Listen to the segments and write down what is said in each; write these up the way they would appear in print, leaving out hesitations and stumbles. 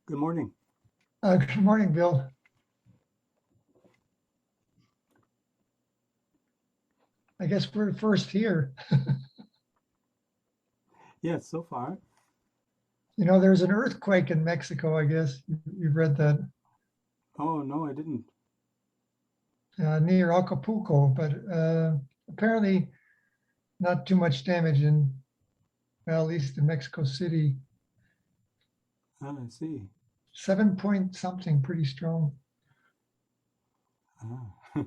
Good morning. Good morning, Bill. I guess we're first here. Yes, so far. There's an earthquake in Mexico, I guess. You've read that, Oh, no, I didn't. near Acapulco, but apparently not too much damage well, at least in Mexico City. Ah, I see. 7 point something, pretty strong. Ah, okay.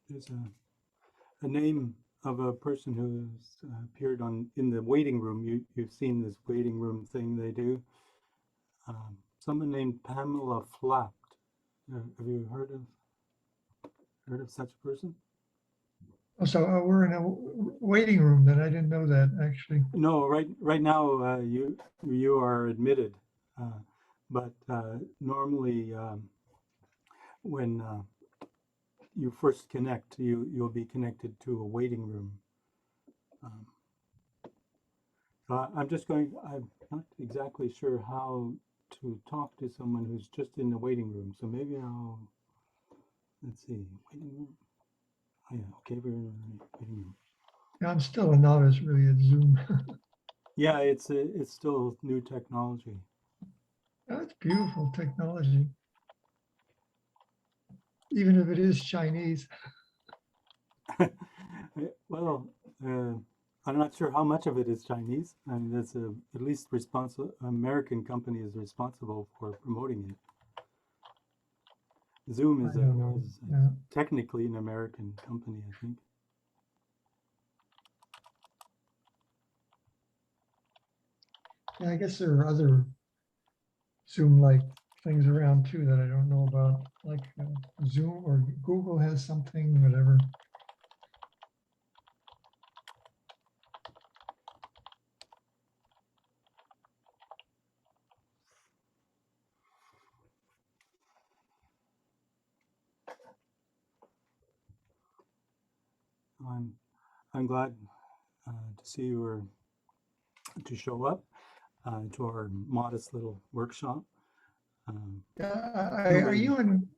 There's a name of a person who's appeared in the waiting room. You've seen this waiting room thing they do. Someone named Pamela Flapt. Have you heard of such a person? Oh, so we're in a waiting room then. I didn't know that, actually. No, right now you are admitted, but normally when you first connect, you'll be connected to a waiting room. I'm not exactly sure how to talk to someone who's just in the waiting room. So maybe let's see, waiting room. Oh yeah, okay, we're in the waiting room. I'm still a novice, really, at Zoom. Yeah, it's still new technology. That's beautiful technology, even if it is Chinese. Well, I'm not sure how much of it is Chinese. I mean, that's at least American company is responsible for promoting it. Zoom I don't know. is Yeah. technically an American company, I think. Yeah, I guess there are other Zoom-like things around too that I don't know about, like Zoom or Google has something, whatever. I'm glad to see you or to show up to our modest little workshop. Are you in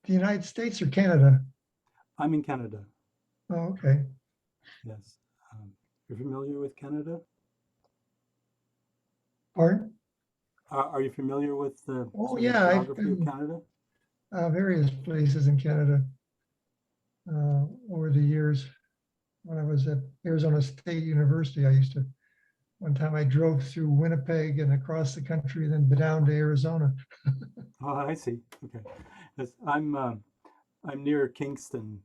the United States or Canada? I'm in Canada. Oh, okay. Yes. You're familiar with Canada? Pardon? Are you familiar with the Oh, sort of yeah, I've geography of been Canada? various places in Canada over the years. When I was at Arizona State University, one time I drove through Winnipeg and across the country, then down to Arizona. Oh, I see. Okay. Yes, I'm near Kingston,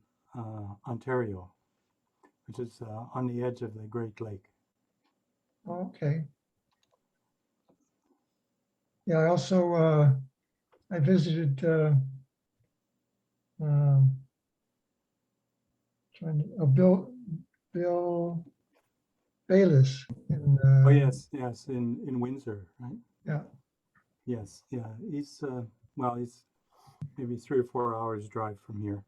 Ontario, which is on the edge of the Great Lake. Okay. Yeah, I also I visited um, Bill Bayless in Oh yes, yes, in Windsor, right? yeah. Yes, yeah. He's maybe 3 or 4 hours drive from here.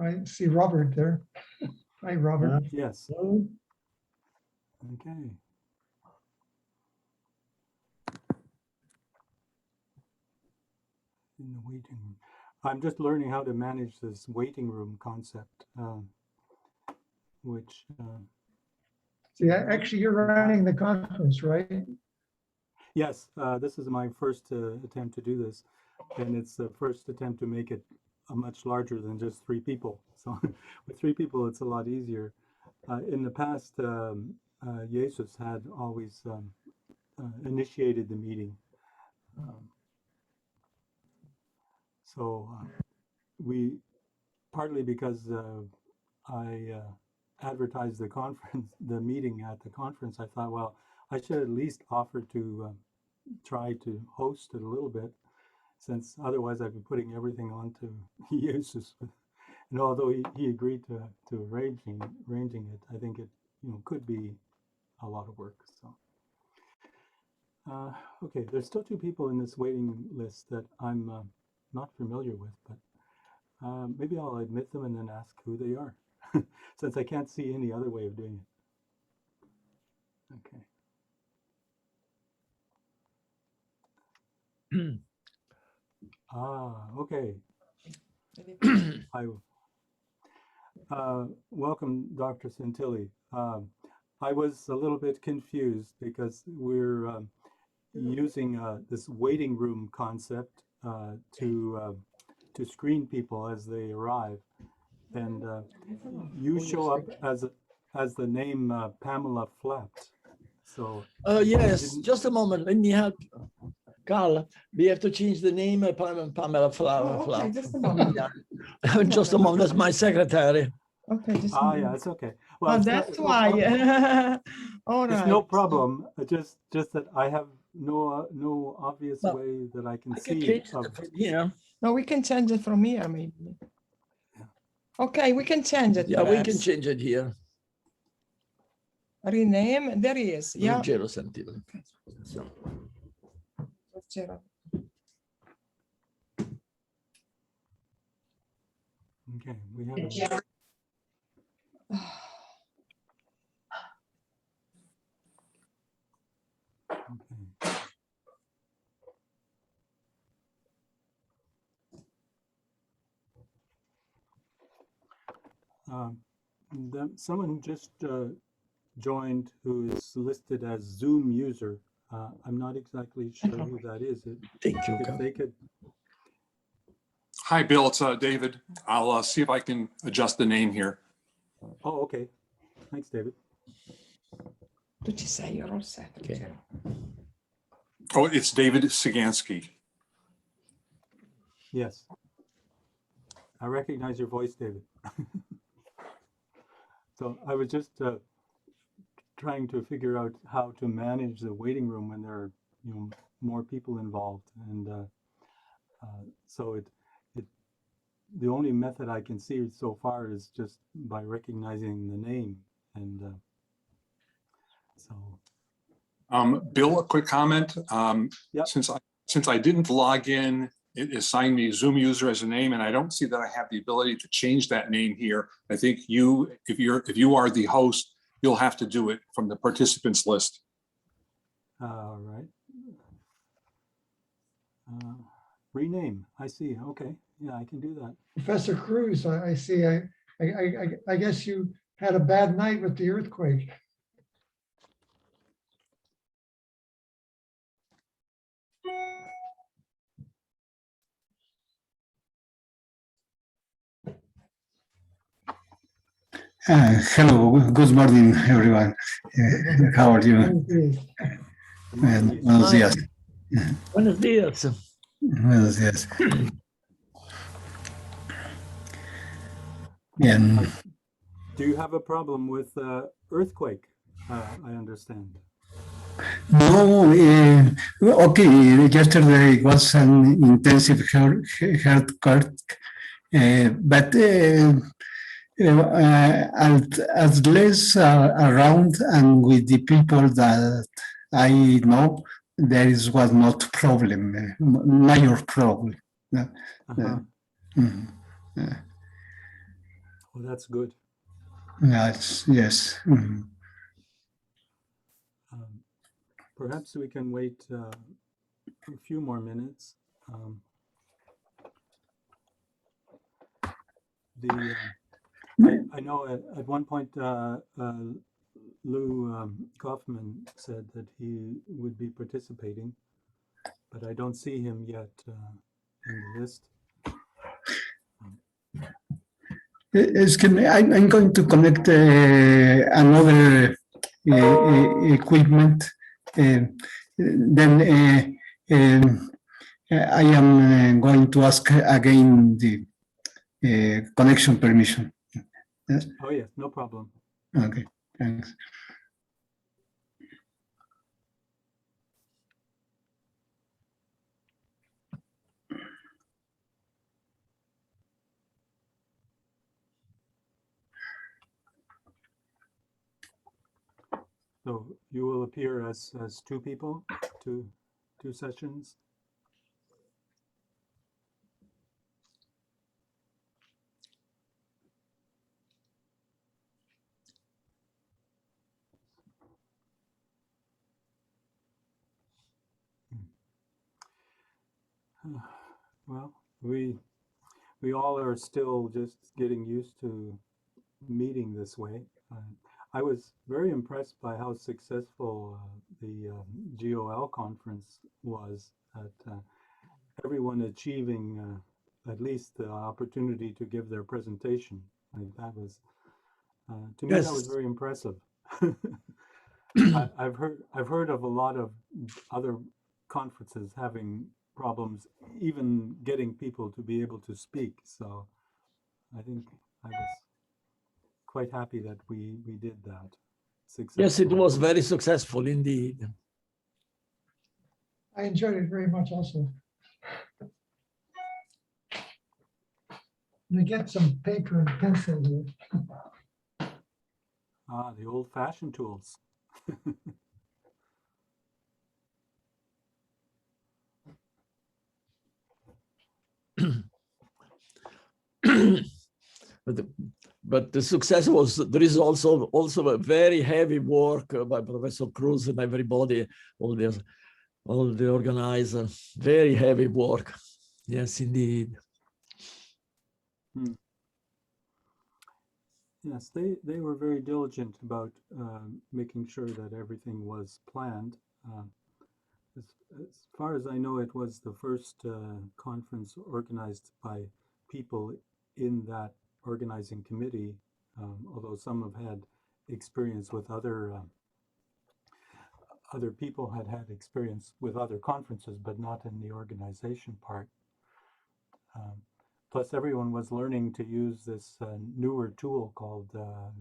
I see Robert there. Hi, Robert. Yes. Hello. Okay. In the waiting room. I'm just learning how to manage this waiting room concept, which See, actually, you're running the conference, right? yes, this is my first attempt to do this, and it's the first attempt to make it much larger than just 3 people. So with 3 people, it's a lot easier. In the past, Jesus had always initiated the meeting. So we, partly because I advertised the conference, the meeting at the conference, I thought, well, I should at least offer to try to host it a little bit, since otherwise I'd be putting everything onto Jesus. And although he agreed to arranging it, I think it could be a lot of work. So okay, there's still 2 people in this waiting list that I'm not familiar with, but maybe I'll admit them and then ask who they are, since I can't see any other way of doing it. Okay. Okay. Welcome, Dr. Santilli. I was a little bit confused because we're using this waiting room concept to screen people as they arrive, and you show up as the name Pamela Flatt. So yes, just a moment. Let me help. Carl, we have to change the name Pamela Flatt. Okay, just a moment. Yeah. Just a moment. That's my secretary. Okay, just a moment. yeah, it's okay. Well, Oh, it's that's no why. problem. All It's right. no problem. Just that I have no obvious Well, way that I can I can see change of, it from here. No, we can change it from here, maybe. Okay, we can change it. Yeah, we can perhaps. change it here. Rename. There he is. Yeah. Rodrigo Santilli. So, okay, we have a, okay. Someone just joined who is listed as Zoom user. I'm not exactly sure who that is. thank you, If Carl. they could, Hi, Bill. It's David. I'll see if I can adjust the name here. oh, okay. Thanks, David. Tu ci sei, io Rossetto. Okay. Oh, it's David Sagansky. Yes. I recognize your voice, David. So I was just trying to figure out how to manage the waiting room when there are, more people involved, and so the only method I can see so far is just by recognizing the name, and so. Bill, a quick comment. Yep. Since I didn't log in, it assigned me Zoom user as a name, and I don't see that I have the ability to change that name here. I think if you are the host, you'll have to do it from the participants list. All right. Rename. I see. Okay. Yeah, I can do that. Professor Cruz, I see. I guess you had a bad night with the earthquake. Hello, good morning, everyone. How are you? Buenos días. Buenos días. Buenos días. Bien. Do you have a problem with earthquake? I understand. No, okay, yesterday was an intensive earthquake, but at least around and with the people that I know, there was not problem, major problem. Well, that's good. Yes. Perhaps we can wait a few more minutes. I know at one point Lou Kaufman said that he would be participating, but I don't see him yet in the list. I'm going to connect another equipment. Then I am going to ask again the connection permission. Yes? Oh, yes, no problem. Okay, thanks. So you will appear as two people, two sessions. Well, we all are still just getting used to meeting this way. I was very impressed by how successful the GOL conference was at everyone achieving at least the opportunity to give their presentation. Like that was, to me, that was Yes. very impressive. I've heard of a lot of other conferences having problems even getting people to be able to speak. So I think I was quite happy that we did that successfully. Yes, it was very successful indeed. I enjoyed it very much also. You get some paper and pencil here. Ah, the old-fashioned tools. But the success was, there is also a very heavy work by Professor Cruz and everybody, all the organizers, very heavy work. Yes, indeed. Yes, they were very diligent about making sure that everything was planned. As far as I know, it was the first conference organized by people in that organizing committee, although some have had experience with other people had experience with other conferences, but not in the organization part. Plus, everyone was learning to use this newer tool called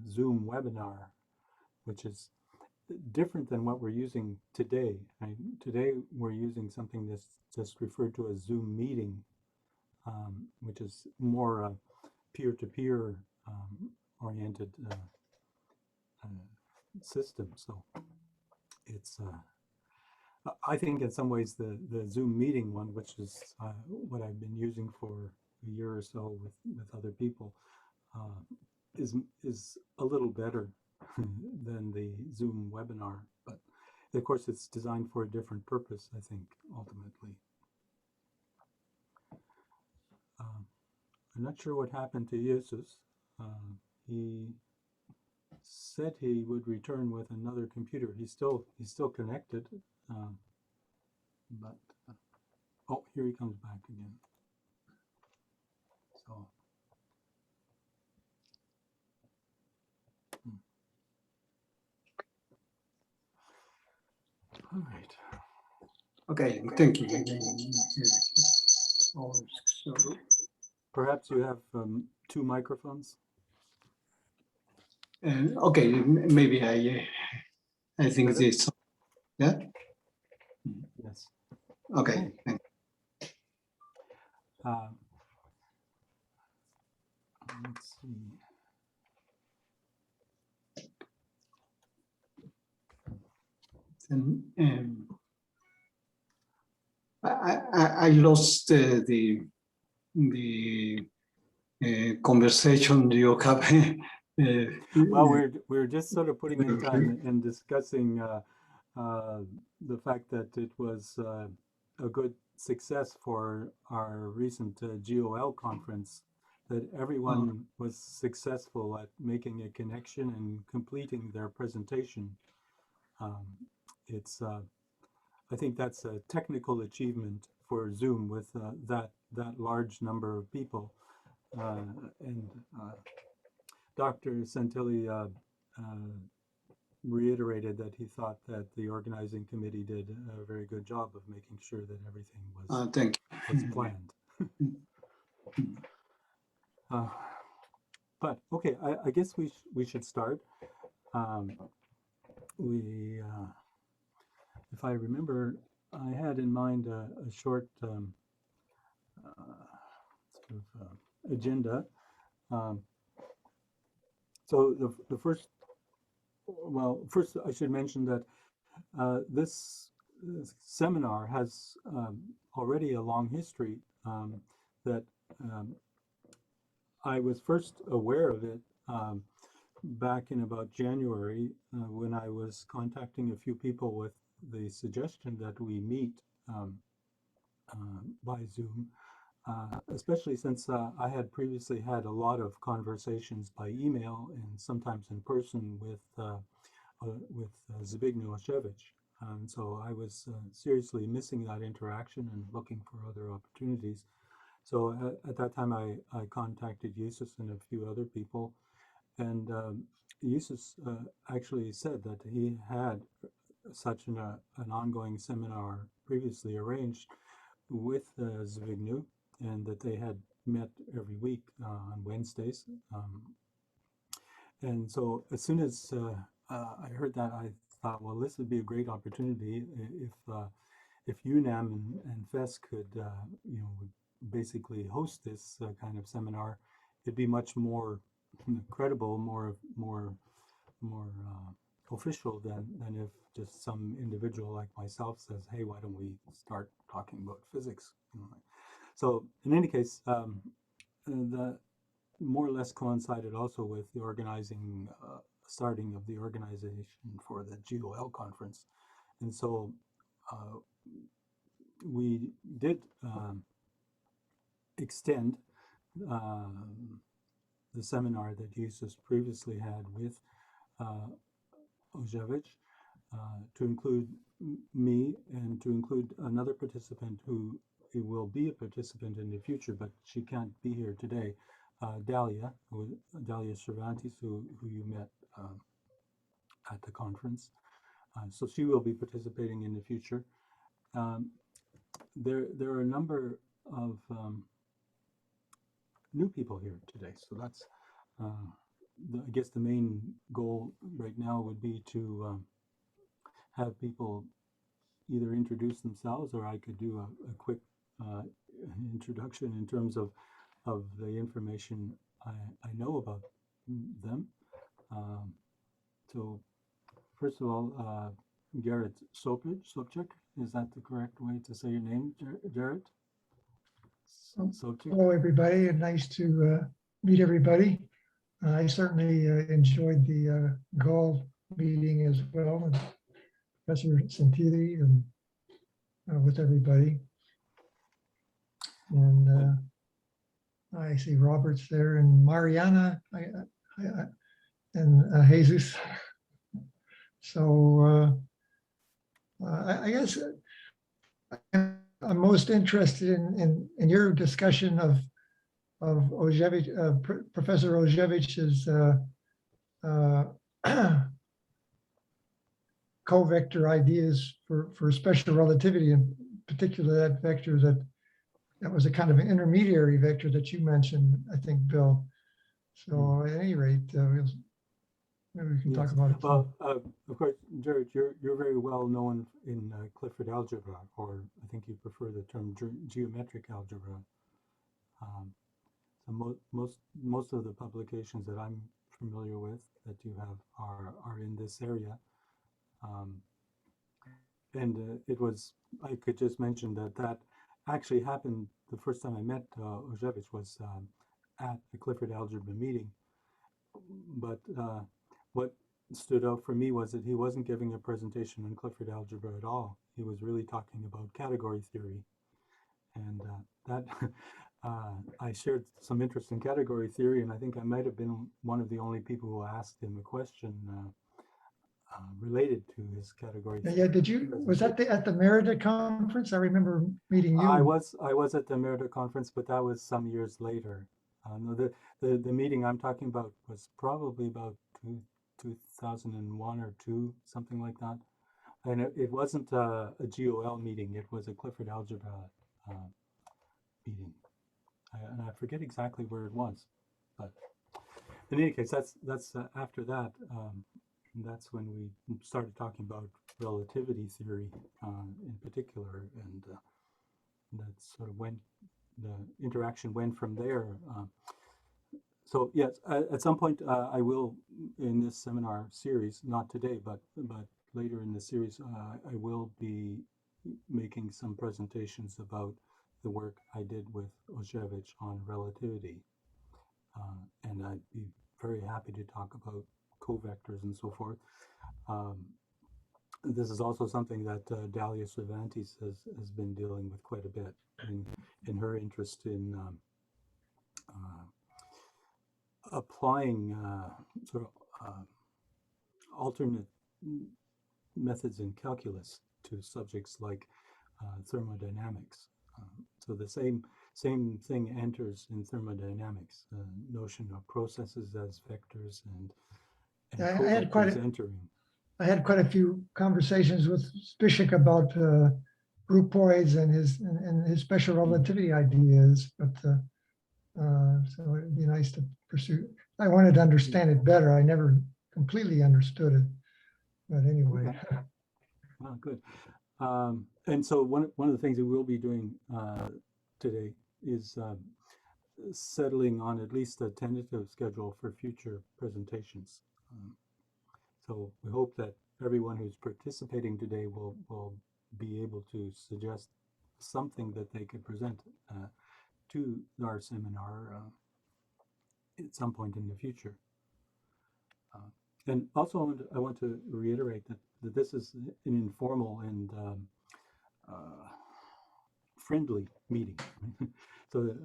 Zoom Webinar, which is different than what we're using today. Right? Today, we're using something that's just referred to as Zoom Meeting, which is more peer-to-peer oriented system. So it's, I think in some ways, the Zoom Meeting one, which is what I've been using for a year or so with other people, is a little better than the Zoom webinar, but of course it's designed for a different purpose, I think, ultimately. I'm not sure what happened to Jesus. He said he would return with another computer. He's still connected, but oh, here he comes back again. So. All right. Okay, thank you. Perhaps you have two microphones. Okay, maybe I think this. Yeah. Yes. Okay. Let's see. I lost the conversation you have. Well, we're just sort of putting in time and discussing the fact that it was a good success for our recent GOL conference, that everyone was successful at making a connection and completing their presentation. It's I think that's a technical achievement for Zoom with that large number of people, and Dr. Santilli reiterated that he thought that the organizing committee did a very good job of making sure that everything was planned. But okay, I guess we should start. If I remember, I had in mind a short agenda. So the first I should mention that this seminar has already a long history. That I was first aware of it back in about January when I was contacting a few people with the suggestion that we meet by Zoom, especially since I had previously had a lot of conversations by email and sometimes in person with Zbigniew Oshevich. And so I was seriously missing that interaction and looking for other opportunities. So at that time, I contacted Justus and a few other people, and Justus actually said that he had such an ongoing seminar previously arranged with Zbigniew, and that they had met every week on Wednesdays. And so as soon as I heard that, I thought, well, this would be a great opportunity if UNAM and FES could, basically host this kind of seminar. It'd be much more credible, more official than if just some individual like myself says, "Hey, why don't we start talking about physics?" So in any case, the more or less coincided also with the organizing, starting of the organization for the GOL conference. And so we did extend the seminar that Justus previously had with Oshevich to include me and to include another participant who will be a participant in the future, but she can't be here today. Dalia Cervantes, who you met at the conference. So she will be participating in the future. There are a number of new people here today. So that's, I guess the main goal right now would be to have people either introduce themselves, or I could do a quick introduction in terms of the information I know about them. So first of all, Garrett Sobchak, is that the correct way to say your name, Garrett? Sobchak? Hello, everybody, and nice to meet everybody. I certainly enjoyed the GOL meeting as well, and Professor Santilli and with everybody. And I see Robert's there and Mariana and Jesus. So I guess I'm most interested in your discussion of Oshevich, Professor Oshevich's co-vector ideas for special relativity, in particular that vector that was a kind of an intermediary vector that you mentioned, I think, Bill. So at any rate, maybe we can talk about it. Well, of course, Jared, you're very well known in Clifford algebra, or I think you prefer the term geometric algebra. So most of the publications that I'm familiar with that you have are in this area. And it was, I could just mention that actually happened the first time I met Oshevich was at the Clifford algebra meeting. But what stood out for me was that he wasn't giving a presentation on Clifford algebra at all. He was really talking about category theory. And that I shared some interest in category theory, and I think I might have been one of the only people who asked him a question related to his category theory. Yeah, was that at the Merida conference? I remember meeting you. I was at the Merida conference, but that was some years later. No, the meeting I'm talking about was probably about 2001 or 2, something like that. And it wasn't a GOL meeting, it was a Clifford algebra meeting. And I forget exactly where it was, but in any case, that's after that. That's when we started talking about relativity theory in particular, and that sort of went, the interaction went from there. So yes, at some point I will, in this seminar series, not today, but later in the series, I will be making some presentations about the work I did with Oshevich on relativity. And I'd be very happy to talk about covectors and so forth. this is also something that Dalia Cervantes has been dealing with quite a bit in her interest in applying sort of alternate methods in calculus to subjects like thermodynamics. So the same thing enters in thermodynamics, the notion of processes as vectors and I had quite covectors a, entering. I had quite a few conversations with Spishak about groupoids and his special relativity ideas, but so it'd be nice to pursue. I wanted to understand it better. I never completely understood it, but anyway. Okay. Oh, good. And so one of the things that we'll be doing today is settling on at least a tentative schedule for future presentations. So we hope that everyone who's participating today will be able to suggest something that they could present to our seminar at some point in the future. And also I want to reiterate that this is an informal and friendly meeting. So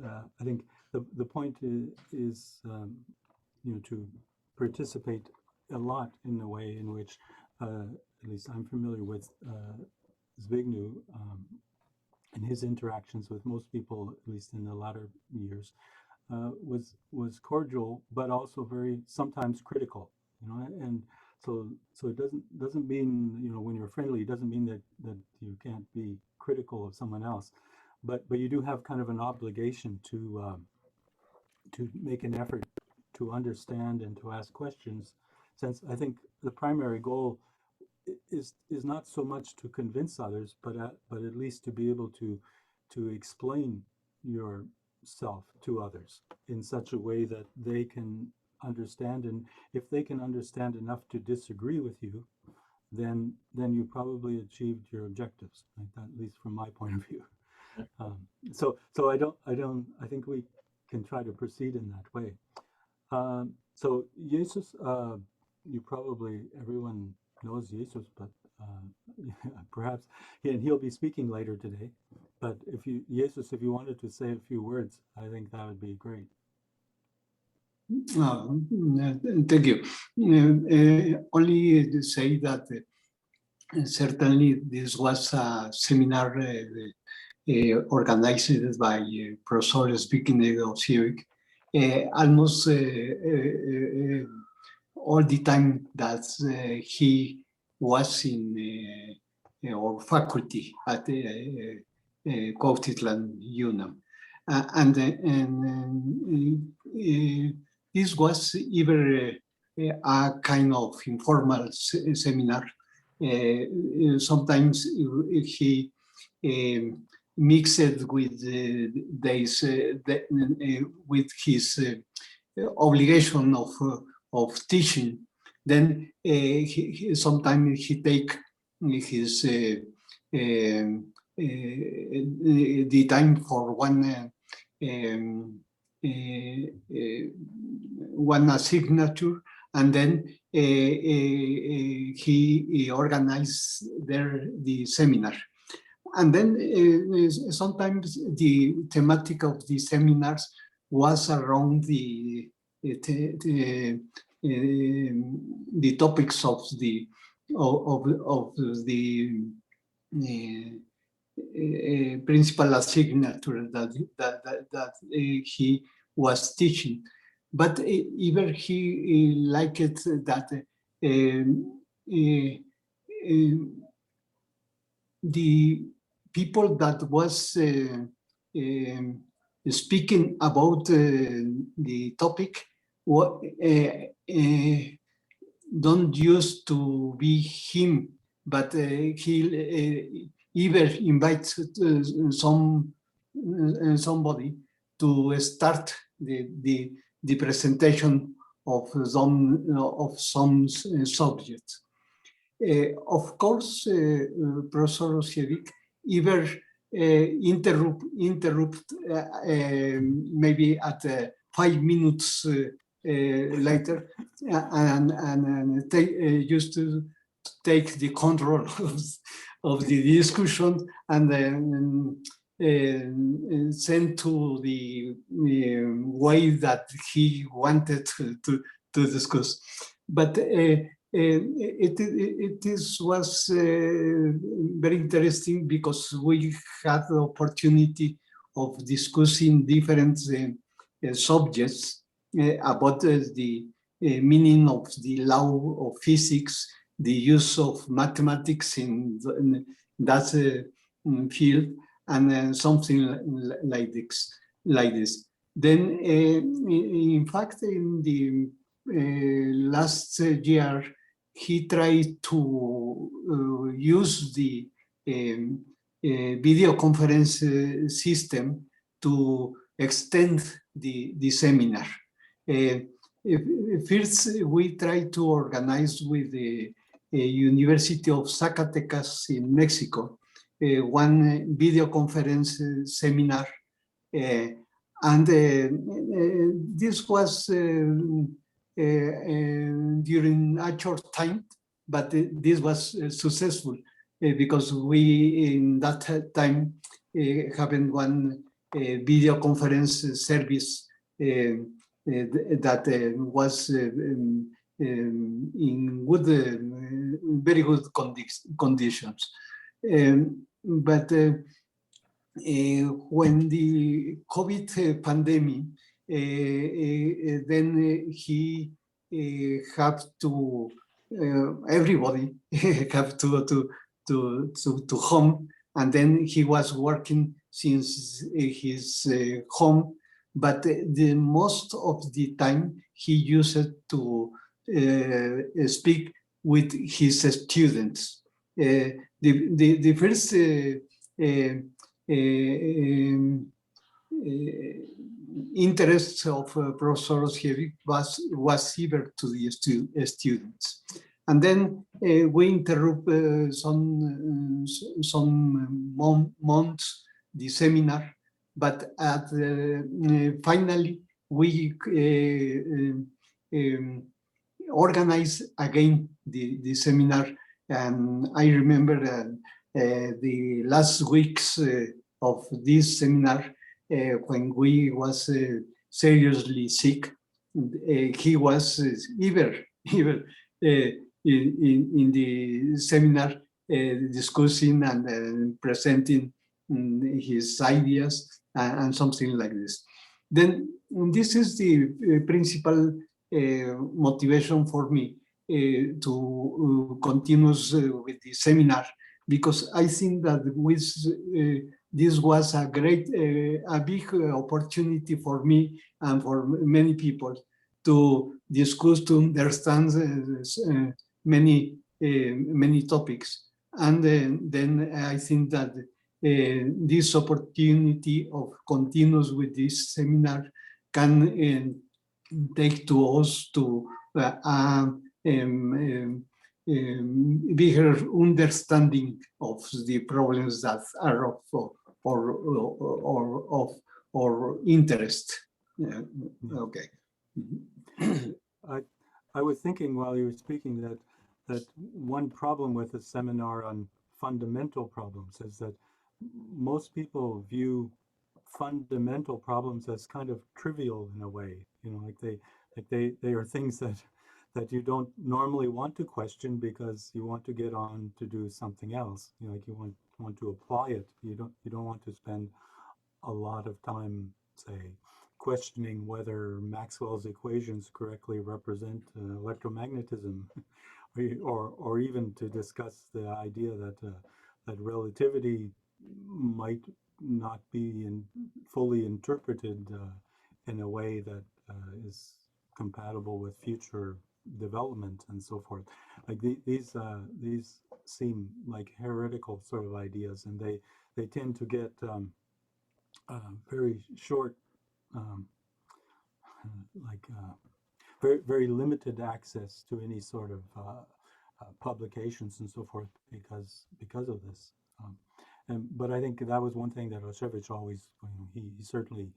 I think the point is to participate a lot in the way in which at least I'm familiar with Zbigniew and his interactions with most people, at least in the latter years, was cordial, but also very sometimes critical. And so it doesn't mean when you're friendly, it doesn't mean that you can't be critical of someone else, but you do have kind of an obligation to make an effort to understand and to ask questions, since I think the primary goal is not so much to convince others, but at least to be able to explain yourself to others in such a way that they can understand, and if they can understand enough to disagree with you, then you probably achieved your objectives, like that, at least from my point of view. So I think we can try to proceed in that way. So Jesus, you probably, everyone knows Jesus, but perhaps, and he'll be speaking later today, but Jesus, if you wanted to say a few words, I think that would be great. Thank you. Only to say that certainly this was a seminar organized by Professor Zbigniew almost all the time that he was in our faculty at Cuautitlán UNAM. This was either a kind of informal seminar. Sometimes he mixed with with his obligation of teaching. Then sometimes he take his the time for one signature, and then he organized the seminar. And then sometimes the thematic of the seminars was around the topics of the principal signature that he was teaching. But even he liked it that the people that was speaking about the topic don't used to be him, but he either invites somebody to start the presentation of some subjects. Of course, Professor Osiewicz either interrupt maybe at 5 minutes later and used to take the control of the discussion and then send to the way that he wanted to discuss. But was very interesting because we had the opportunity of discussing different subjects about the meaning of the law of physics, the use of mathematics in that field, and something like this. Then, in fact, in the last year, he tried to use the video conference system to extend the seminar. First, we tried to organize with the University of Zacatecas in Mexico one video conference seminar, and this was during a short time, but this was successful because we in that time having one video conference service that was in good, very good conditions. But when the COVID pandemic, then he have to, everybody have to home, and then he was working since his home, but the most of the time he used it to speak with his students. The first interest of Professor Sievic was given to the students. And then we interrupt some months the seminar, but at finally we organize again the seminar. And I remember the last weeks of this seminar, when we was seriously sick, he was even in the seminar discussing and presenting his ideas and something like this. Then this is the principal motivation for me to continue with the seminar, because I think that with this was a great, a big opportunity for me and for many people to discuss, to understand many topics. And then I think that this opportunity of continuous with this seminar can take to us to bigger understanding of the problems that are of interest. Yeah. Okay. I was thinking while you were speaking that one problem with a seminar on fundamental problems is that most people view fundamental problems as kind of trivial in a way, you know, like they are things that you don't normally want to question because you want to get on to do something else. You know, like you want to apply it. You don't want to spend a lot of time, say, questioning whether Maxwell's equations correctly represent electromagnetism, or even to discuss the idea that relativity might not be fully interpreted in a way that is compatible with future development and so forth. Like these seem like heretical sort of ideas, and they tend to get very short, very very limited access to any sort of publications and so forth because of this. But I think that was one thing that Roshevich always, he certainly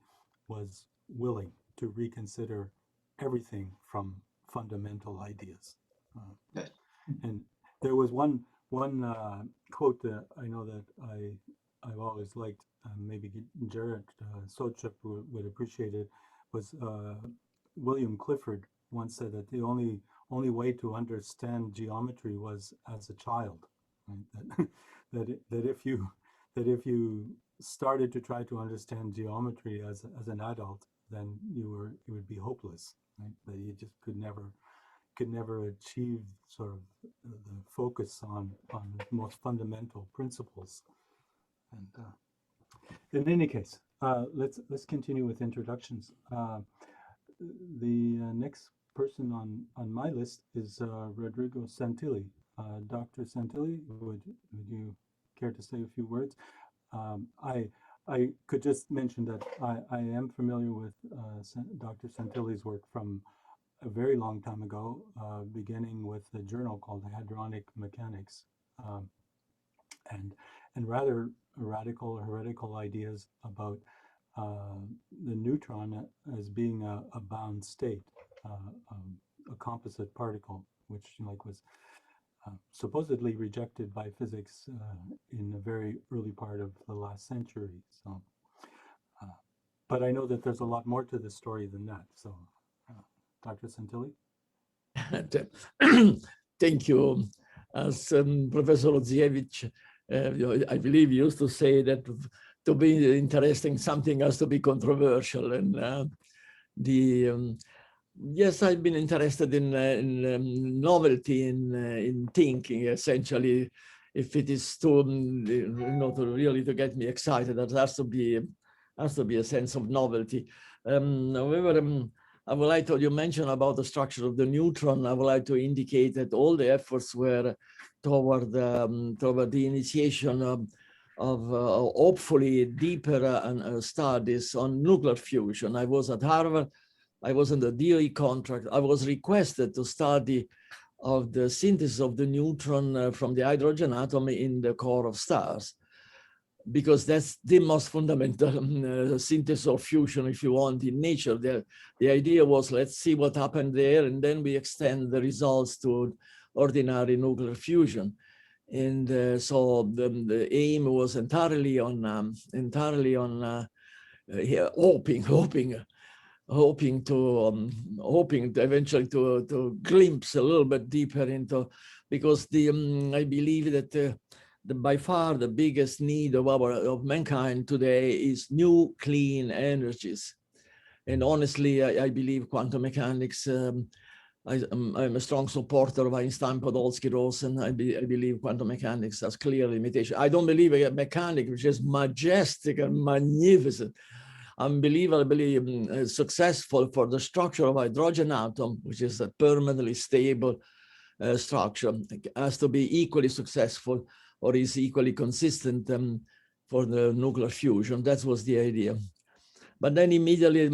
was willing to reconsider everything from fundamental ideas. there was one quote that I know that I've always liked. Maybe Jared Sochep would appreciate it. Was William Clifford once said that the only way to understand geometry was as a child. Right? that if you started to try to understand geometry as an adult, then it would be hopeless. Right? That you just could never achieve sort of the focus on the most fundamental principles. And in any case, let's continue with introductions. The next person on my list is Rodrigo Santilli. Dr. Santilli, would you care to say a few words? I could just mention that I am familiar with Dr. Santilli's work from a very long time ago, beginning with a journal called Hadronic Mechanics, and rather radical, heretical ideas about the neutron as being a bound state, a composite particle, which was supposedly rejected by physics in the very early part of the last century. So, but I know that there's a lot more to the story than that. So, Dr. Santilli? Thank you. As Professor Odziewicz, I believe, used to say that to be interesting, something has to be controversial. And yes, I've been interested in novelty in thinking. Essentially, if it is to to get me excited, there has to be a sense of novelty. However, I would like to, you mentioned about the structure of the neutron. I would like to indicate that all the efforts were toward the initiation of hopefully deeper studies on nuclear fusion. I was at Harvard. I was in the DOE contract. I was requested to study of the synthesis of the neutron from the hydrogen atom in the core of stars, because that's the most fundamental synthesis or fusion, if you want, in nature. The idea was, let's see what happened there, and then we extend the results to ordinary nuclear fusion. And so the aim was entirely on hoping to eventually to glimpse a little bit deeper into, because I believe that by far the biggest need of mankind today is new clean energies. And honestly, I believe quantum mechanics. I'm a strong supporter of Einstein, Podolsky, Rosen. I believe quantum mechanics has clear limitation. I don't believe a mechanic which is majestic and magnificent, unbelievably successful for the structure of hydrogen atom, which is a permanently stable structure, has to be equally successful or is equally consistent for the nuclear fusion. That was the idea. But then immediately,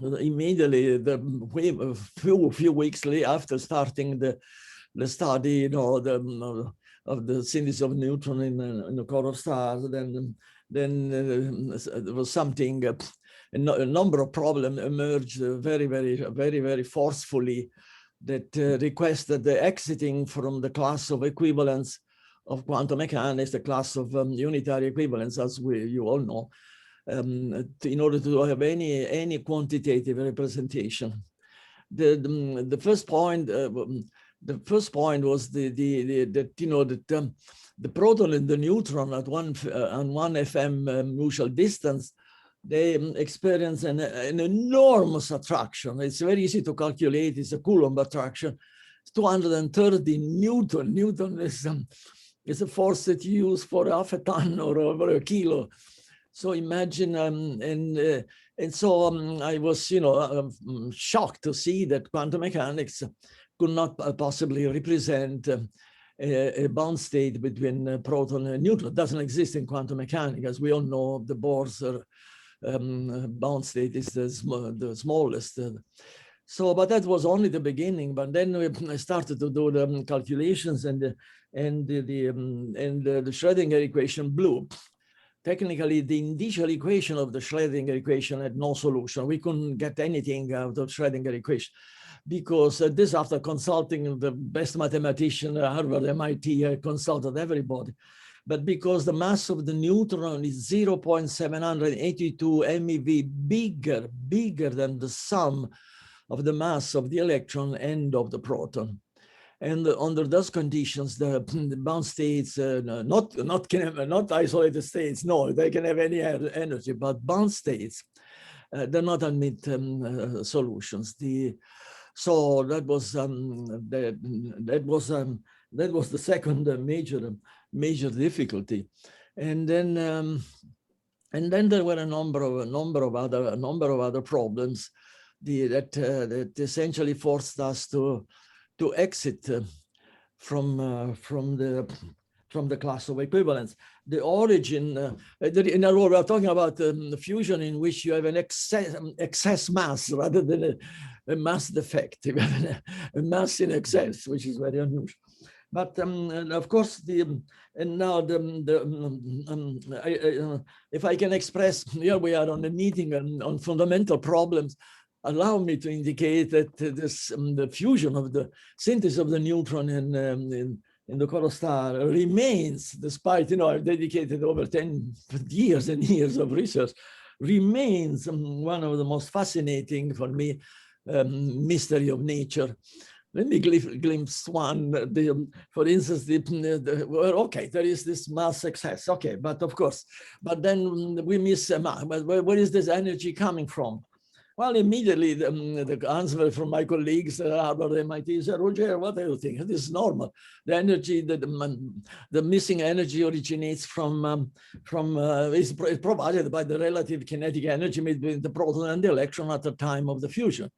a few weeks after starting the study, of the synthesis of neutron in the core of stars, then there was something. A number of problems emerged very forcefully that requested the exiting from the class of equivalence of quantum mechanics, the class of unitary equivalence, as you all know, in order to have any quantitative representation. The first point was that the proton and the neutron at one FM mutual distance, they experience an enormous attraction. It's very easy to calculate. It's a Coulomb attraction. It's 230 Newton. Newton is a force that you use for half a ton or over a kilo. So imagine, and so I was, shocked to see that quantum mechanics could not possibly represent a bound state between proton and neutron. It doesn't exist in quantum mechanics. As we all know, the Bohr bound state is the smallest. So, but that was only the beginning. But then I started to do the calculations, and the Schrödinger equation blew. technically the initial equation of the Schrödinger equation had no solution. We couldn't get anything out of Schrödinger equation because this, after consulting the best mathematician, Harvard, MIT, I consulted everybody. But because the mass of the neutron is 0.782 MeV, bigger than the sum of the mass of the electron and of the proton. And under those conditions, the bound states, not isolated states, no, they can have any energy, but bound states, do not admit solutions. So that was the second major difficulty, and then there were a number of other problems that essentially forced us to exit from the class of equivalence. The origin, in other words, we are talking about fusion in which you have an excess mass rather than a mass defect. You have a mass in excess, which is very unusual. But of course, if I can express, here we are on a meeting on fundamental problems. Allow me to indicate that the fusion of the synthesis of the neutron in the coral star remains, despite, I've dedicated over 10 years and years of research, remains one of the most fascinating for me mystery of nature. Let me glimpse one. For instance, okay, there is this mass excess. Okay, but of course, but then we miss a mass. But where is this energy coming from? Well, immediately the answer from my colleagues at Harvard, MIT said, Roger, what do you think? This is normal. The energy, the missing energy originates is provided by the relative kinetic energy between the proton and the electron at the time of the fusion.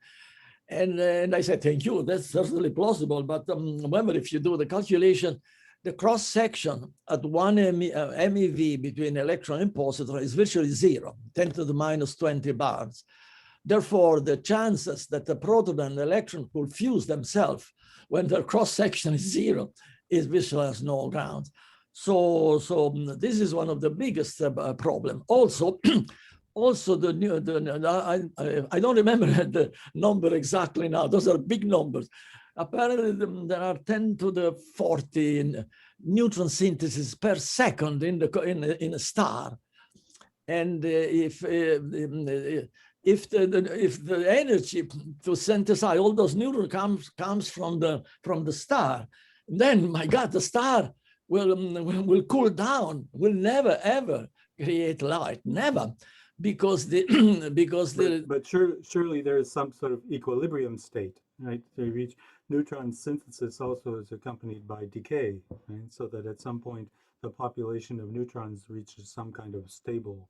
And I said, thank you, that's certainly plausible. But remember, if you do the calculation, the cross section at 1 MeV between electron and positron is virtually 0, 10 to the minus 20 bars. Therefore, the chances that the proton and the electron will fuse themselves when their cross section is 0 is virtually as no grounds. So this is one of the biggest problem. Also, I don't remember the number exactly now. Those are big numbers. Apparently, there are 10 to the 40 neutron synthesis per second in a star, and if the energy to synthesize all those neutrons comes from the star, then my God, the star will cool down, will never ever create light, never, because but surely there is some sort of equilibrium state, right? To reach neutron synthesis also is accompanied by decay, right? So that at some point the population of neutrons reaches some kind of stable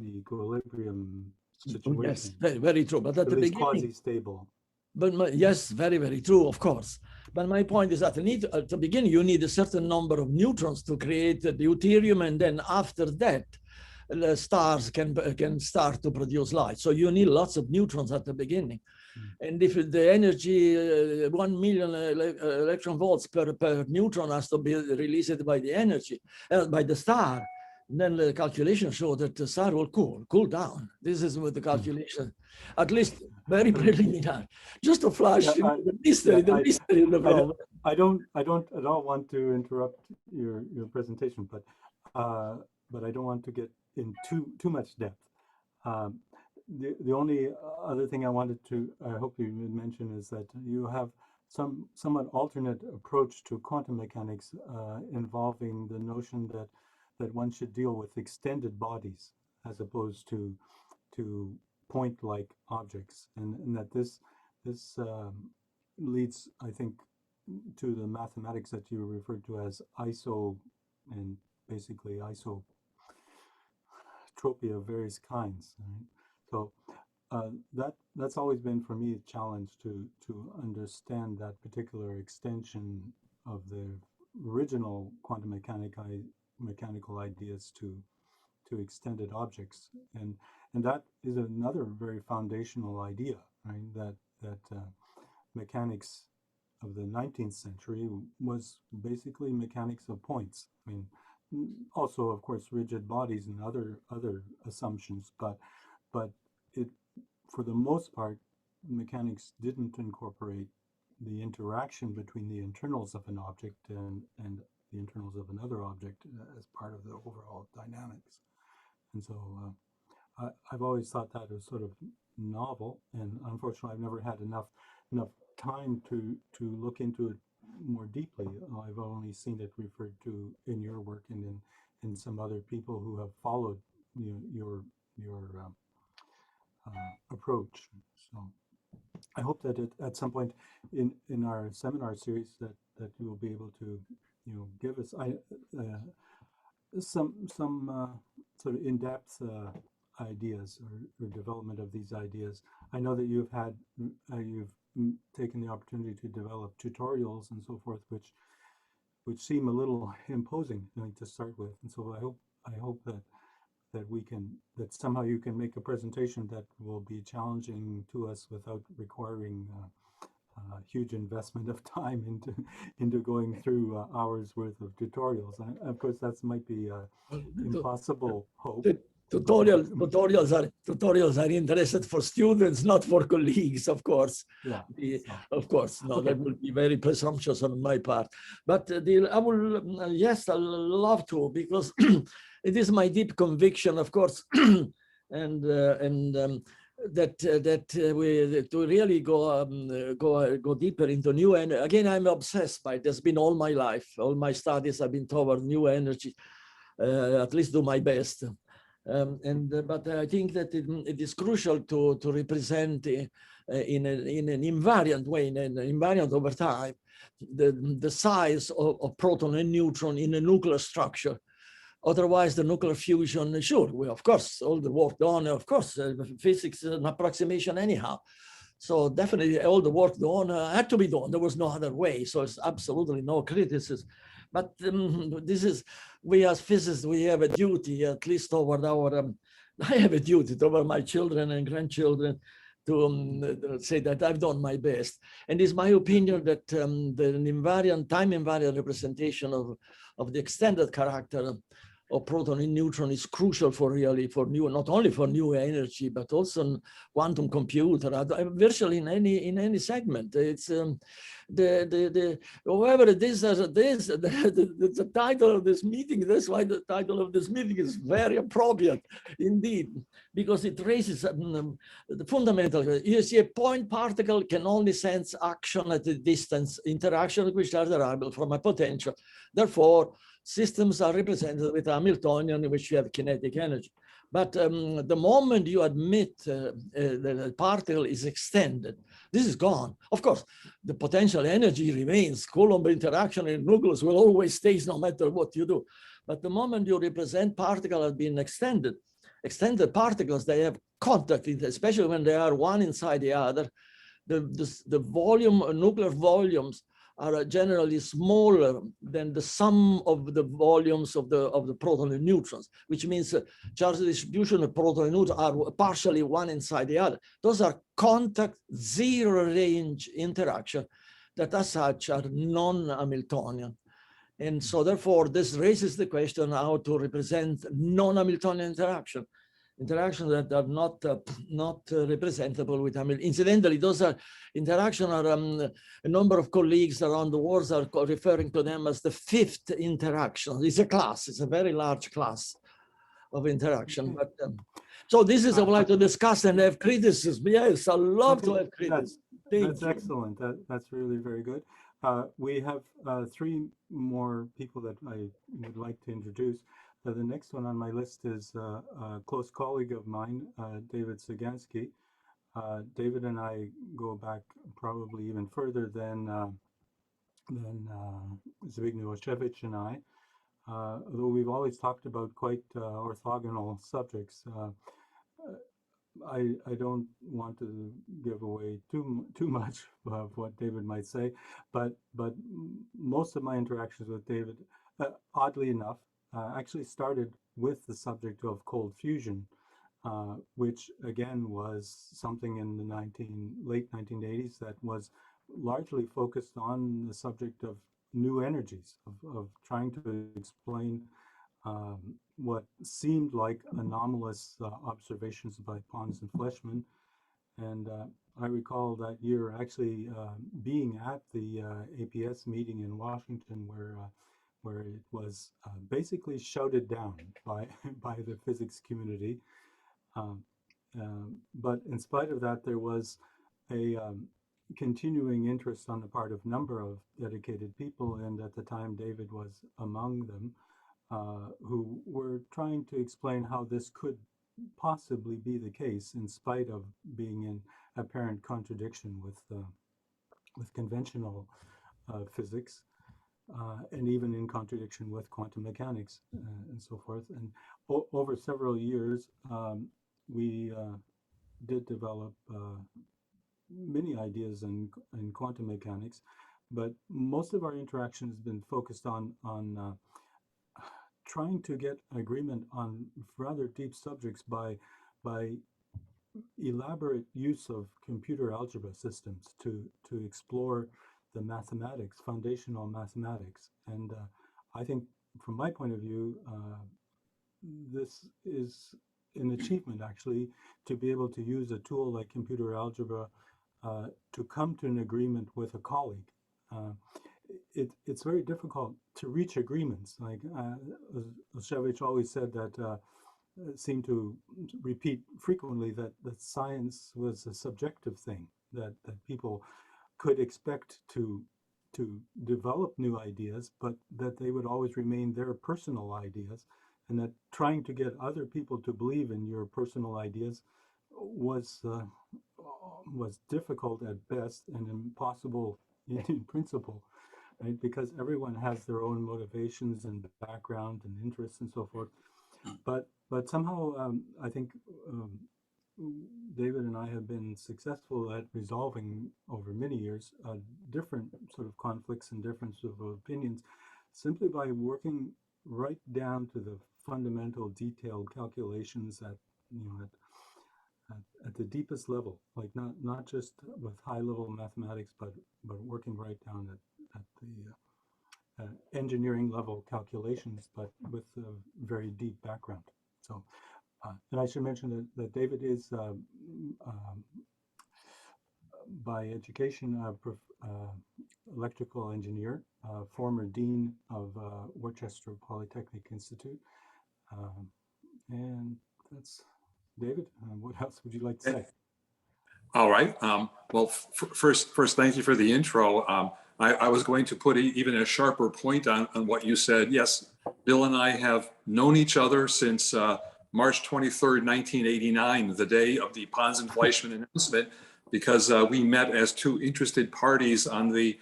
equilibrium situation. Yes, very true. But at the beginning, quasi-stable. But yes, very, very true, of course. But my point is that at the beginning, you need a certain number of neutrons to create the deuterium, and then after that, the stars can start to produce light. So you need lots of neutrons at the beginning. And if the energy, 1 million electron volts per neutron has to be released by the energy, by the star, then the calculation show that the star will cool down. This is what the calculation, at least very preliminary. Just to flash the mystery of the problem. I don't at all want to interrupt your presentation, but I don't want to get in too much depth. The only other thing I wanted to, I hope you mention, is that you have somewhat alternate approach to quantum mechanics involving the notion that one should deal with extended bodies as opposed to point-like objects, and that this leads, I think, to the mathematics that you referred to as iso, and basically isotropy of various kinds. Right? So that's always been for me a challenge to understand that particular extension of the original quantum mechanical ideas to extended objects, and that is another very foundational idea, right? That mechanics of the 19th century was basically mechanics of points. I mean, also, of course, rigid bodies and other assumptions, but it, for the most part, mechanics didn't incorporate the interaction between the internals of an object and the internals of another object as part of the overall dynamics. And so I've always thought that was sort of novel, and unfortunately, I've never had enough time to look into it more deeply. I've only seen it referred to in your work and in some other people who have followed your approach. So I hope that at some point in our seminar series that you will be able to give us some sort of in-depth ideas or development of these ideas. I know that you've had you've taken the opportunity to develop tutorials and so forth, which seem a little imposing, to start with. And so I hope that somehow you can make a presentation that will be challenging to us without requiring huge investment of time into going through hours worth of tutorials. Of course, that might be impossible hope. Tutorials are interested for students, not for colleagues, of course. Yeah. Of course, no, that would be very presumptuous on my part. But I will, yes, I love to, because it is my deep conviction, of course, and that we to really go deeper into new energy. Again, I'm obsessed by it. It's been all my life. All my studies have been toward new energy. At least do my best. But I think that it is crucial to represent in an invariant way, in an invariant over time, the size of proton and neutron in a nuclear structure. Otherwise, the nuclear fusion, sure, of course, all the work done, of course, physics is an approximation anyhow. So definitely all the work done had to be done. There was no other way. So it's absolutely no criticism. But this is, we as physicists, we have a duty, at least toward our, I have a duty toward my children and grandchildren to say that I've done my best. And it's my opinion that the time invariant representation of the extended character of proton and neutron is crucial for new, not only for new energy, but also quantum computer, virtually in any segment. It's however it is, the title of this meeting, that's why the title of this meeting is very appropriate indeed, because it raises the fundamental, you see, a point particle can only sense action at a distance, interaction which are derived from a potential. Therefore, systems are represented with Hamiltonian, in which you have kinetic energy. But the moment you admit the particle is extended, this is gone. Of course, the potential energy remains. Coulomb interaction in nucleus will always stay no matter what you do. But the moment you represent particle as being extended particles, they have contact, especially when they are one inside the other. The volume, nuclear volumes, are generally smaller than the sum of the volumes of the proton and neutrons, which means charge distribution of proton and neutron are partially one inside the other. Those are contact zero range interaction that as such are non-Hamiltonian. And so therefore this raises the question how to represent non-Hamiltonian interaction that are not representable with Hamilton. Incidentally, those are interaction are a number of colleagues around the world are referring to them as the fifth interaction. It's a class, it's a very large class of interaction. But so this is I would like to discuss and have criticism. Yes, I love to have criticism. That's excellent. That's really very good. We have three more people that I would like to introduce. The next one on my list is a close colleague of mine, David Sagansky. David and I go back probably even further than Zbigniew and I, although we've always talked about quite orthogonal subjects. I don't want to give away too much of what David might say, but most of my interactions with David, oddly enough, actually started with the subject of cold fusion, which again was something in the late 1980s that was largely focused on the subject of new energies, of trying to explain what seemed like anomalous observations by Pons and Fleischmann. And I recall that year actually being at the APS meeting in Washington, where it was basically shouted down by by the physics community. Um, but in spite of that, there was a continuing interest on the part of a number of dedicated people, and at the time David was among them, who were trying to explain how this could possibly be the case in spite of being in apparent contradiction with conventional physics, and even in contradiction with quantum mechanics and so forth. And over several years, we did develop many ideas in quantum mechanics, but most of our interaction has been focused on trying to get agreement on rather deep subjects by elaborate use of computer algebra systems to explore the mathematics, foundational mathematics. And I think from my point of view, this is an achievement actually, to be able to use a tool like computer algebra to come to an agreement with a colleague. It's very difficult to reach agreements. Like Oshevich always said that, seemed to repeat frequently that science was a subjective thing, that people could expect to develop new ideas, but that they would always remain their personal ideas, and that trying to get other people to believe in your personal ideas was difficult at best and impossible in principle, right? Because everyone has their own motivations and background and interests and so forth. But somehow I think David and I have been successful at resolving over many years different sort of conflicts and differences of opinions, simply by working right down to the fundamental detailed calculations at at the deepest level, like not just with high level mathematics, but working right down at the engineering level calculations, but with a very deep background. So, and I should mention that David is by education electrical engineer, former dean of Worcester Polytechnic Institute, and that's David. What else would you like to say? All right. Well, first, thank you for the intro. I was going to put even a sharper point on what you said. Yes, Bill and I have known each other since March 23rd, 1989, the day of the Pons and Fleischmann announcement, because we met as two interested parties on the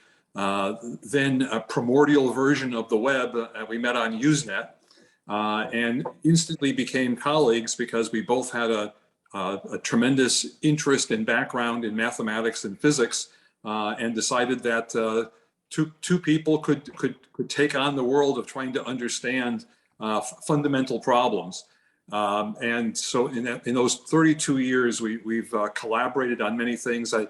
then primordial version of the web. We met on Usenet and instantly became colleagues because we both had a tremendous interest and background in mathematics and physics, and decided that two people could take on the world of trying to understand fundamental problems. And so in those 32 years, we've collaborated on many things. I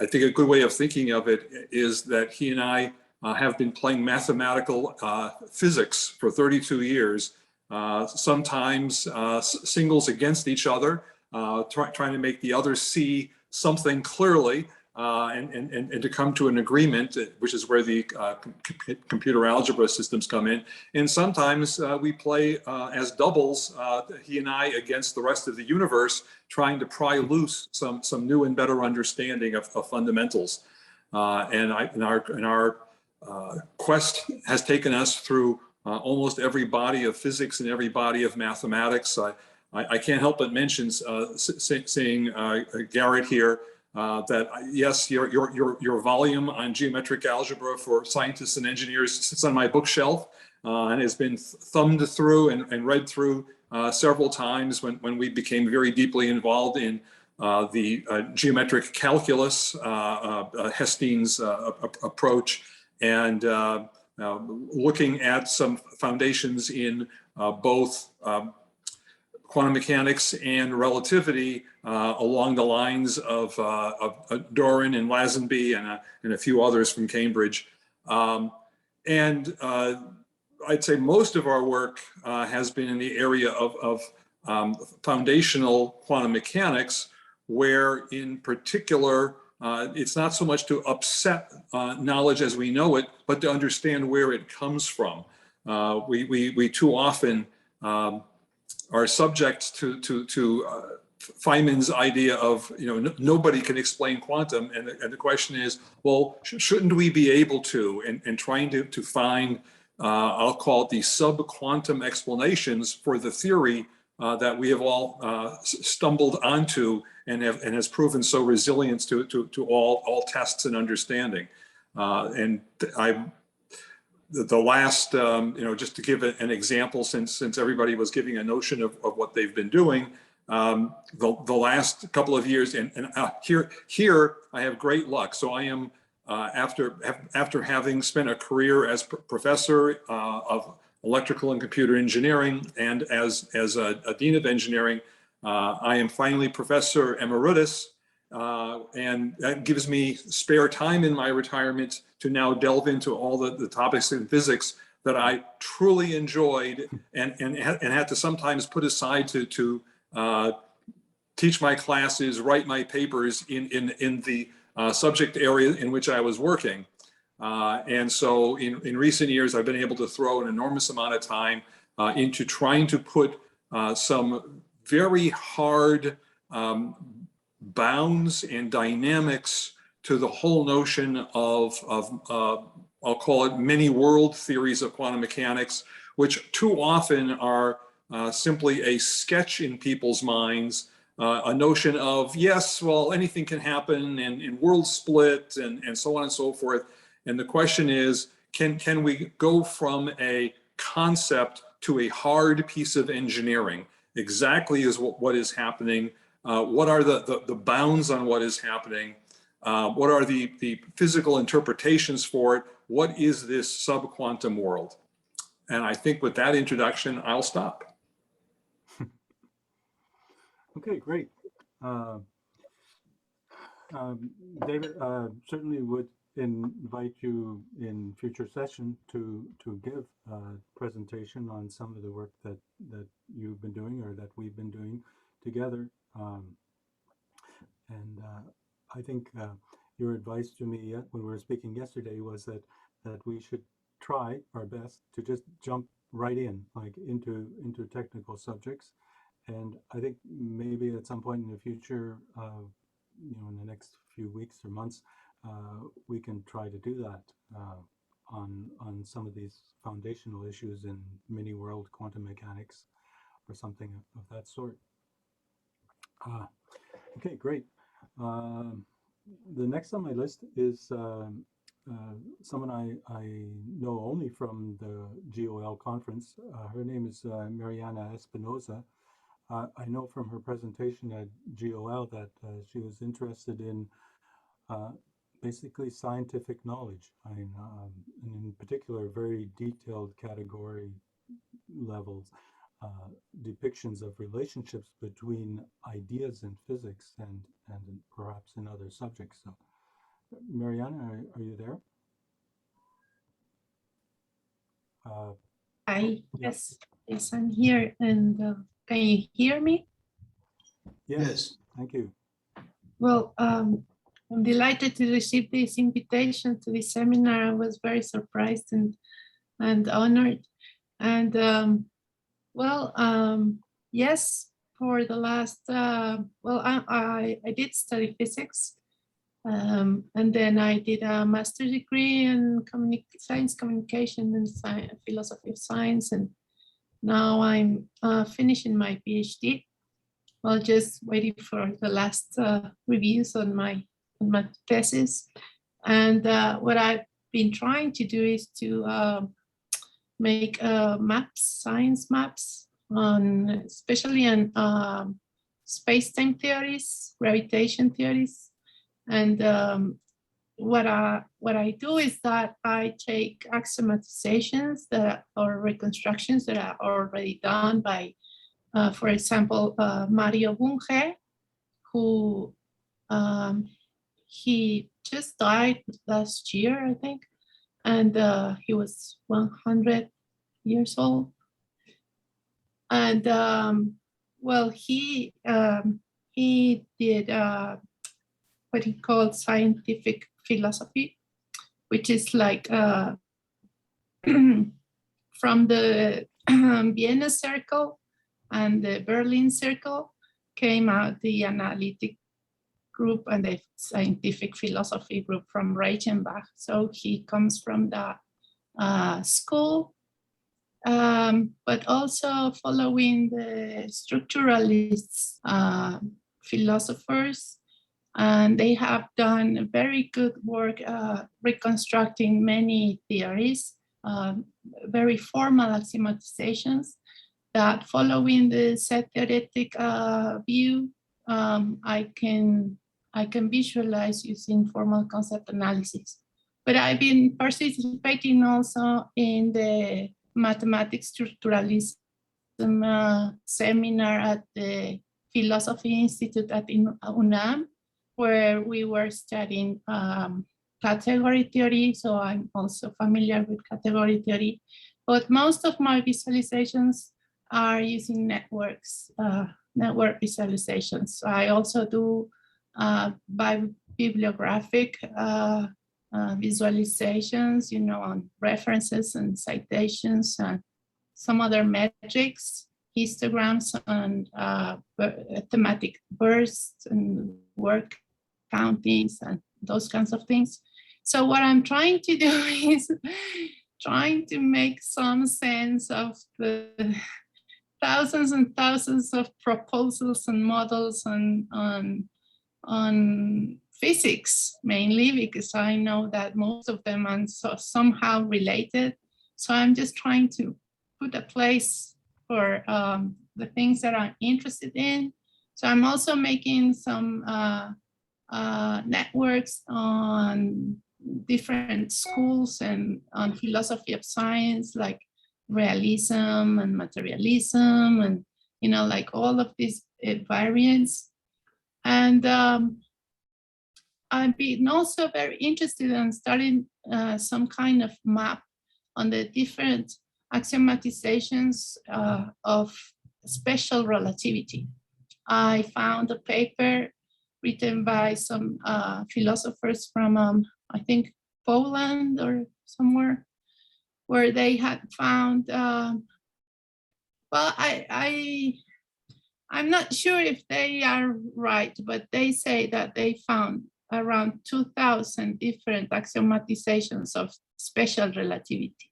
think a good way of thinking of it is that he and I have been playing mathematical physics for 32 years. Sometimes singles against each other, trying to make the other see something clearly, and to come to an agreement, which is where the computer algebra systems come in. And sometimes we play as doubles, he and I against the rest of the universe, trying to pry loose some new and better understanding of fundamentals. And our quest has taken us through almost every body of physics and every body of mathematics. I can't help but mention, seeing Garrett here, that yes, your volume on geometric algebra for scientists and engineers sits on my bookshelf and has been thumbed through and read through several times when we became very deeply involved in the geometric calculus, Hestein's approach, and looking at some foundations in both quantum mechanics and relativity along the lines of Doran and Lazenby and a few others from Cambridge. And I'd say most of our work has been in the area of foundational quantum mechanics, where in particular, it's not so much to upset knowledge as we know it, but to understand where it comes from. We too often are subject to Feynman's idea of, nobody can explain quantum. And the question is, well, shouldn't we be able to, and trying to find, I'll call it the sub-quantum explanations for the theory that we have all stumbled onto and has proven so resilient to all tests and understanding. The last, just to give an example, since everybody was giving a notion of what they've been doing, the last couple of years, and here I have great luck. So I am, after having spent a career as professor of electrical and computer engineering and as a dean of engineering, I am finally professor emeritus, and that gives me spare time in my retirement to now delve into all the topics in physics that I truly enjoyed and had to sometimes put aside to teach my classes, write my papers in the subject area in which I was working. And so in recent years, I've been able to throw an enormous amount of time into trying to put some very hard bounds and dynamics to the whole notion of I'll call it many world theories of quantum mechanics, which too often are simply a sketch in people's minds, a notion of, yes, well, anything can happen and worlds split and so on and so forth. And the question is, can we go from a concept to a hard piece of engineering? Exactly is what is happening. What are the bounds on what is happening? What are the physical interpretations for it? What is this sub-quantum world? And I think with that introduction, I'll stop. Okay, great. David, certainly would invite you in future session to give a presentation on some of the work that you've been doing or that we've been doing together. I think your advice to me when we were speaking yesterday was that we should try our best to just jump right in, like into technical subjects. And I think maybe at some point in the future, in the next few weeks or months, we can try to do that on some of these foundational issues in mini world quantum mechanics or something of that sort. Okay, great. The next on my list is someone I know only from the GOL conference. Her name is Mariana Espinosa. I know from her presentation at GOL that she was interested in basically scientific knowledge, and in particular very detailed category levels, depictions of relationships between ideas in physics and perhaps in other subjects. So, Mariana, are you there? Hi, yes, I'm here. And can you hear me? Yes, thank you. Well, I'm delighted to receive this invitation to this seminar. I was very surprised and honored. And yes, for the last, I did study physics. And then I did a master's degree in science communication and philosophy of science. And now I'm finishing my PhD. Well, just waiting for the last reviews on my thesis. And what I've been trying to do is to make maps, science maps, especially on space-time theories, gravitation theories. And what I do is that I take axiomatizations or reconstructions that are already done by, for example, Mario Bunge, who he just died last year, I think, and he was 100 years old. And well, he did what he called scientific philosophy, which is like from the Vienna circle and the Berlin circle came out the analytic group and the scientific philosophy group from Reichenbach. So he comes from that school, but also following the structuralist philosophers. And they have done very good work reconstructing many theories, very formal axiomatizations that, following the set theoretic view, I can visualize using formal concept analysis. But I've been participating also in the mathematics structuralism seminar at the Philosophy Institute at UNAM, where we were studying category theory. So I'm also familiar with category theory, but most of my visualizations are using networks, network visualizations. So I also do bibliographic visualizations, you know, on references and citations and some other metrics, histograms and thematic bursts and word countings and those kinds of things. So what I'm trying to do is trying to make some sense of the thousands and thousands of proposals and models on physics, mainly because I know that most of them are somehow related. So I'm just trying to put a place for the things that I'm interested in. So I'm also making some networks on different schools and on philosophy of science, like realism and materialism, and, you know, like all of these variants. And I've been also very interested in starting some kind of map on the different axiomatizations of special relativity. I found a paper written by some philosophers from, I think, Poland or somewhere, where they had found, well, I'm not sure if they are right, but they say that they found around 2,000 different axiomatizations of special relativity.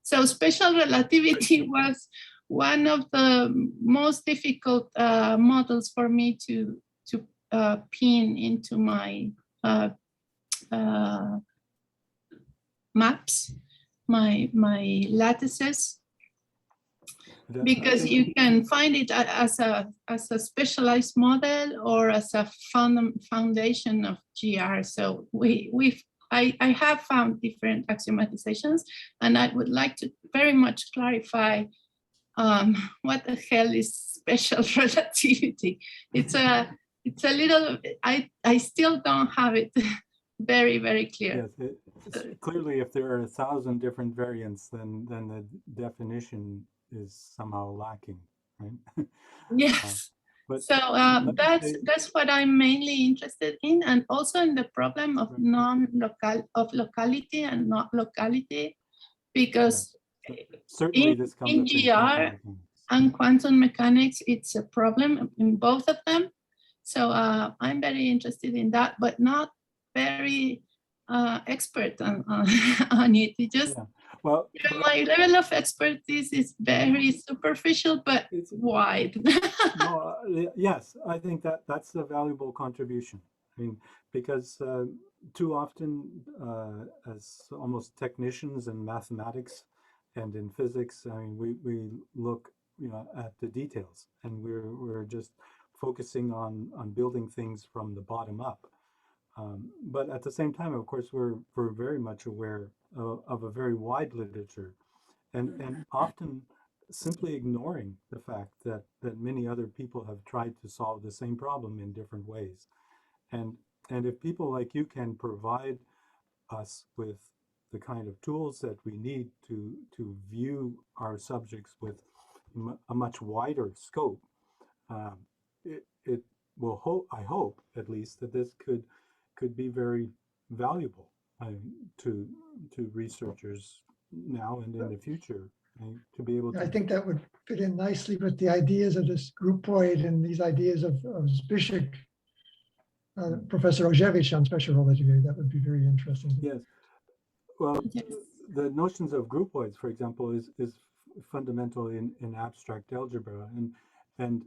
So special relativity was one of the most difficult models for me to pin into my maps, my lattices, because you can find it as a specialized model or as a foundation of GR. So I have found different axiomatizations, and I would like to very much clarify what the hell is special relativity. It's a little, I still don't have it very, very clear. Yes, it's clearly, if there are 1,000 different variants, then the definition is somehow lacking, right? Yes. But so that's what I'm mainly interested in, and also in the problem of locality and not locality, because certainly this comes in up GR and quantum mechanics, it's a problem in both of them. So I'm very interested in that, but not very expert on it. It just, well, my level of expertise is very superficial, but it's wide. No, yes, I think that's a valuable contribution. I mean, because too often, as almost technicians in mathematics and in physics, I mean, we look, you know, at the details, and we're just focusing on building things from the bottom up. But at the same time, of course, we're very much aware of a very wide literature, and often simply ignoring the fact that many other people have tried to solve the same problem in different ways. And if people like you can provide us with the kind of tools that we need to view our subjects with a much wider scope, it will I hope at least that this could be very valuable to researchers now and in the future, to be able to. I think that would fit in nicely with the ideas of this groupoid and these ideas of Zbyszek, Professor Ojevich on special relativity. That would be very interesting. Yes. Well, Yes. the notions of groupoids, for example, is fundamental in abstract algebra, and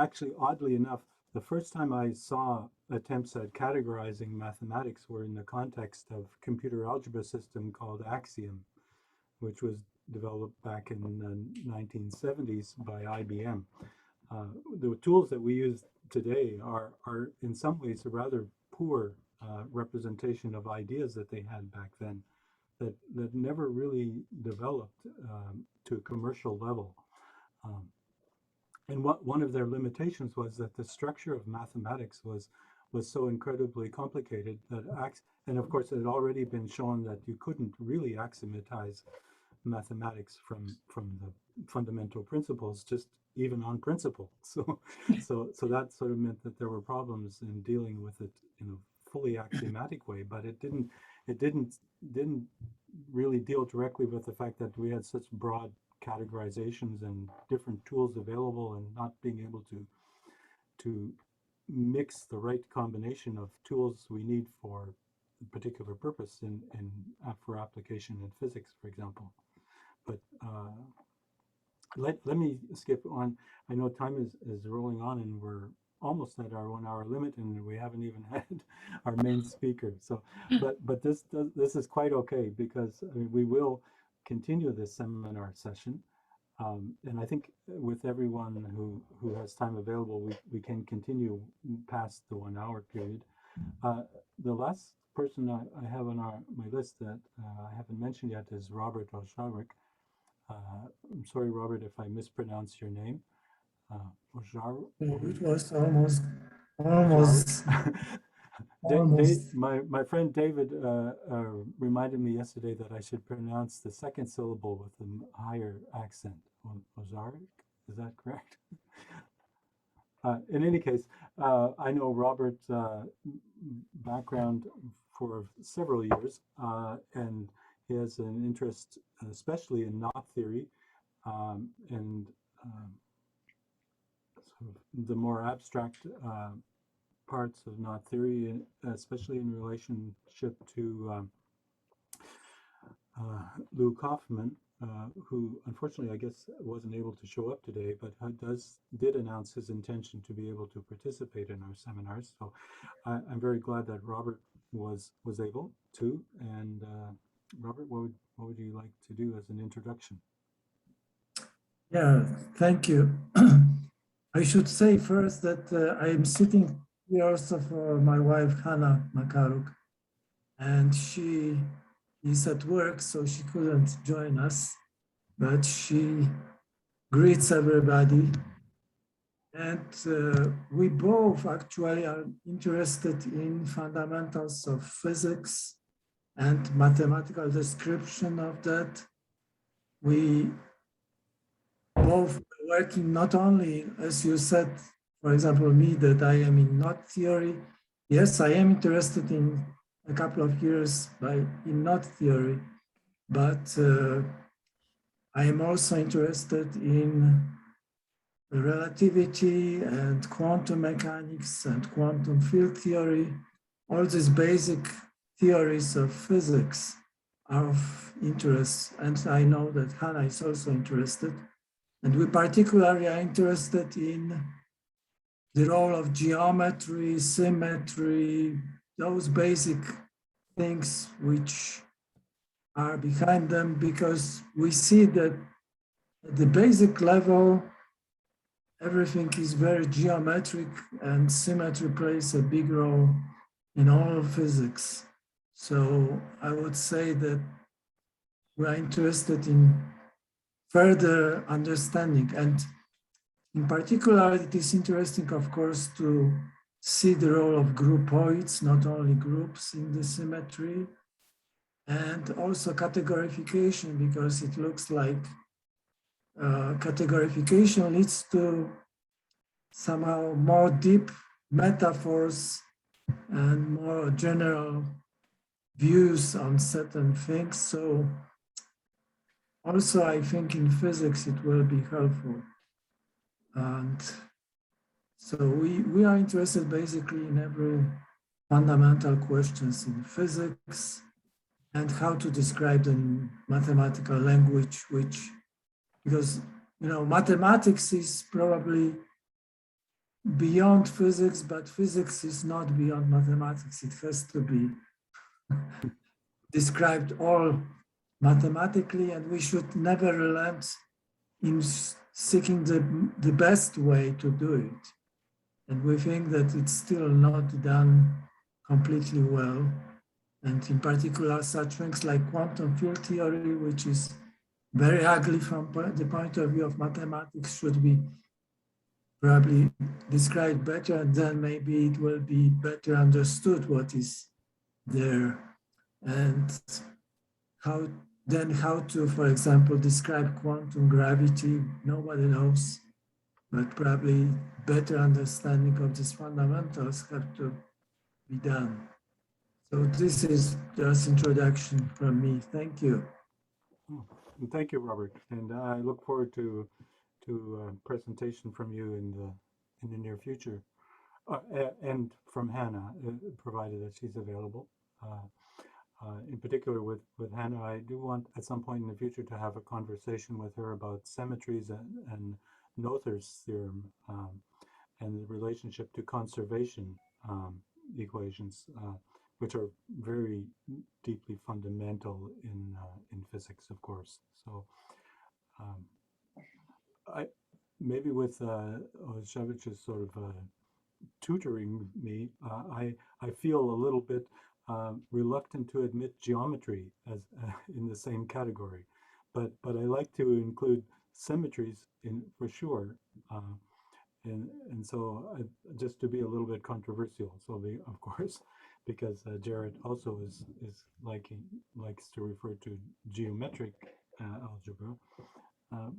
actually, oddly enough, the first time I saw attempts at categorizing mathematics were in the context of computer algebra system called Axiom, which was developed back in the 1970s by IBM. The tools that we use today are in some ways a rather poor representation of ideas that they had back then, that never really developed to a commercial level. And one of their limitations was that the structure of mathematics was so incredibly complicated that and of course it had already been shown that you couldn't really axiomatize mathematics from the fundamental principles, just even on principle. So that sort of meant that there were problems in dealing with it in a fully axiomatic way, but it didn't really deal directly with the fact that we had such broad categorizations and different tools available, and not being able to mix the right combination of tools we need for a particular purpose for application in physics, for example. But let me skip on. I know time is rolling on, and we're almost at our 1 hour limit, and we haven't even had our main speaker. So, but this is quite okay, because I mean, we will continue this seminar session, and I think with everyone who has time available, we can continue past the 1 hour period. The last person I have on my list that I haven't mentioned yet is Robert Ojarek. I'm sorry, Robert, if I mispronounce your name. It was almost. My friend David reminded me yesterday that I should pronounce the second syllable with a higher accent. Ozark, is that correct? In any case, I know Robert's background for several years, and he has an interest, especially in knot theory, and sort of the more abstract parts of knot theory, especially in relationship to Lou Kaufman, who unfortunately I guess wasn't able to show up today, but did announce his intention to be able to participate in our seminars. So I'm very glad that Robert was able to. And Robert, what would you like to do as an introduction? Yeah, thank you. I should say first that I am sitting here also for my wife, Hannah Makaruk, and she is at work, so she couldn't join us, but she greets everybody. And we both actually are interested in fundamentals of physics and mathematical description of that. We both working not only, as you said, for example, me, that I am in knot theory. Yes, I am interested in a couple of years in knot theory, but I am also interested in relativity and quantum mechanics and quantum field theory. All these basic theories of physics are of interest, and I know that Hannah is also interested. And we particularly are interested in the role of geometry, symmetry, those basic things which are behind them, because we see that at the basic level, everything is very geometric, and symmetry plays a big role in all of physics. So I would say that we are interested in further understanding. And in particular, it is interesting, of course, to see the role of groupoids, not only groups in the symmetry. and also categorification, because it looks like categorification leads to somehow more deep metaphors and more general views on certain things. So also I think in physics it will be helpful. And so we are interested basically in every fundamental questions in physics and how to describe them in mathematical language, which, because, you know, mathematics is probably beyond physics, but physics is not beyond mathematics. It has to be described all mathematically, and we should never relent in seeking the best way to do it. And we think that it's still not done completely well. And in particular, such things like quantum field theory, which is very ugly from the point of view of mathematics, should be probably described better, and then maybe it will be better understood what is there, and how to, for example, describe quantum gravity. Nobody knows, but probably better understanding of these fundamentals have to be done. So this is just introduction from me. Thank you. Thank you, Robert, and I look forward to a presentation from you in the near future, and from Hannah, provided that she's available. In particular, with Hannah, I do want at some point in the future to have a conversation with her about symmetries and Noether's theorem, and the relationship to conservation equations, which are very deeply fundamental in physics, of course. So I maybe with Oleszewicz's sort of tutoring me, I feel a little bit reluctant to admit geometry as in the same category, but I like to include symmetries in for sure, and so just to be a little bit controversial. So of course, because Jared also likes to refer to geometric algebra.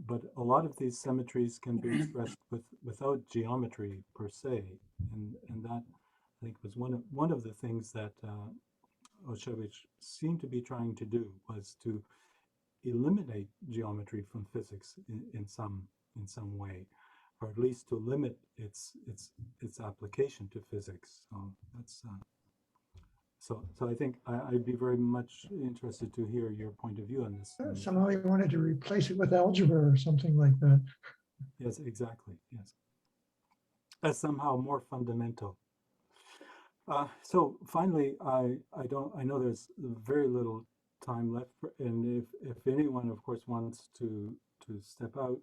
But a lot of these symmetries can be expressed without geometry per se, and that I think was one of the things that Oleszewicz seemed to be trying to do, was to eliminate geometry from physics in some way, or at least to limit its application to physics. So that's so I think I'd be very much interested to hear your point of view on this. Somehow he wanted to replace it with algebra or something like that. Yes, exactly. Yes, as somehow more fundamental. So finally, I know there's very little time left, and if anyone, of course, wants to step out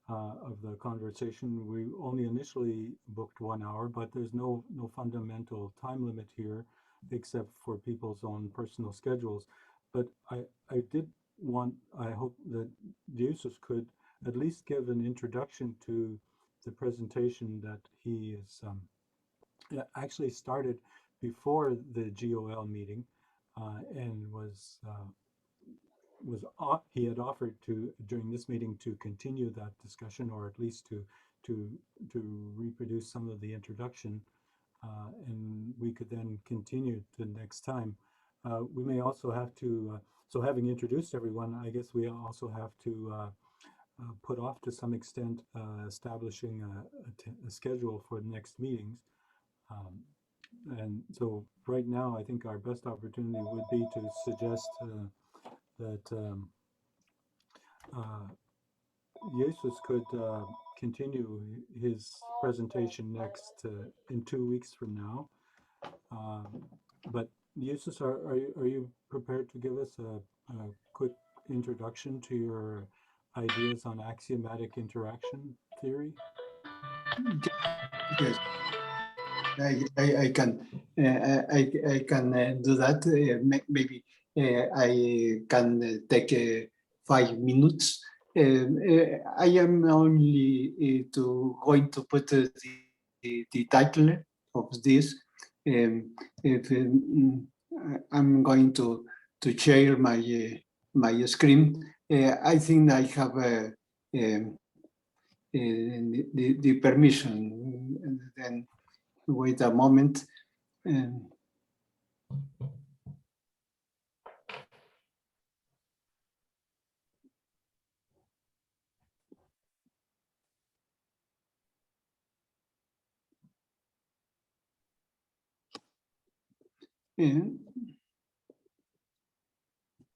of the conversation, we only initially booked 1 hour, but there's no fundamental time limit here, except for people's own personal schedules. But I hope that Jesus could at least give an introduction to the presentation that he is actually started before the GOL meeting, and he had offered to, during this meeting, to continue that discussion, or at least to reproduce some of the introduction, and we could then continue to next time. We may also have to, so having introduced everyone, I guess we also have to put off to some extent establishing a schedule for the next meetings. And so right now, I think our best opportunity would be to suggest that Jesus could continue his presentation next in 2 weeks from now. But Jesus, are you prepared to give us a quick introduction to your ideas on axiomatic interaction theory? Yes, I can do that. Maybe I can take 5 minutes. I am only going to put the title of this. I'm going to to share my screen. I think I have the permission. And then wait a moment.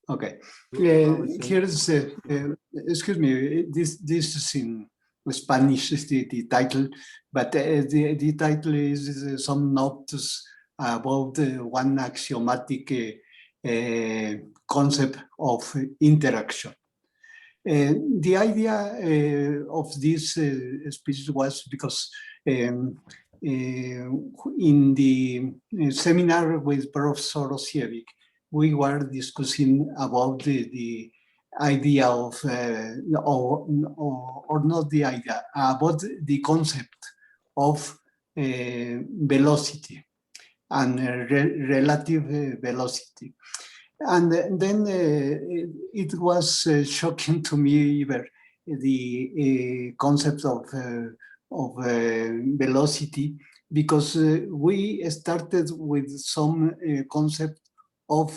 Okay. Here's excuse me. This is in Spanish. Is the title, but the title is some notes about one axiomatic concept of interaction. The idea of this speech was because in the seminar with Professor Osiewicz, we were discussing about the idea of, or not the idea, about the concept of velocity and relative velocity. And then it was shocking to me even the concept of velocity, because we started with some concept of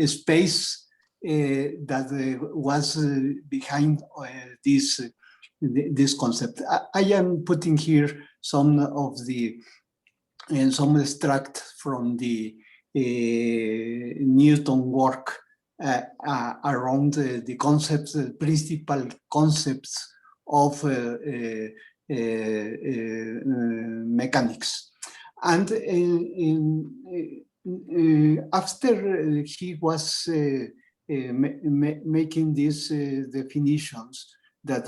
space that was behind this concept. I am putting here some of the some extract from the Newton work around the concepts, principal concepts of mechanics. And after he was making these definitions, that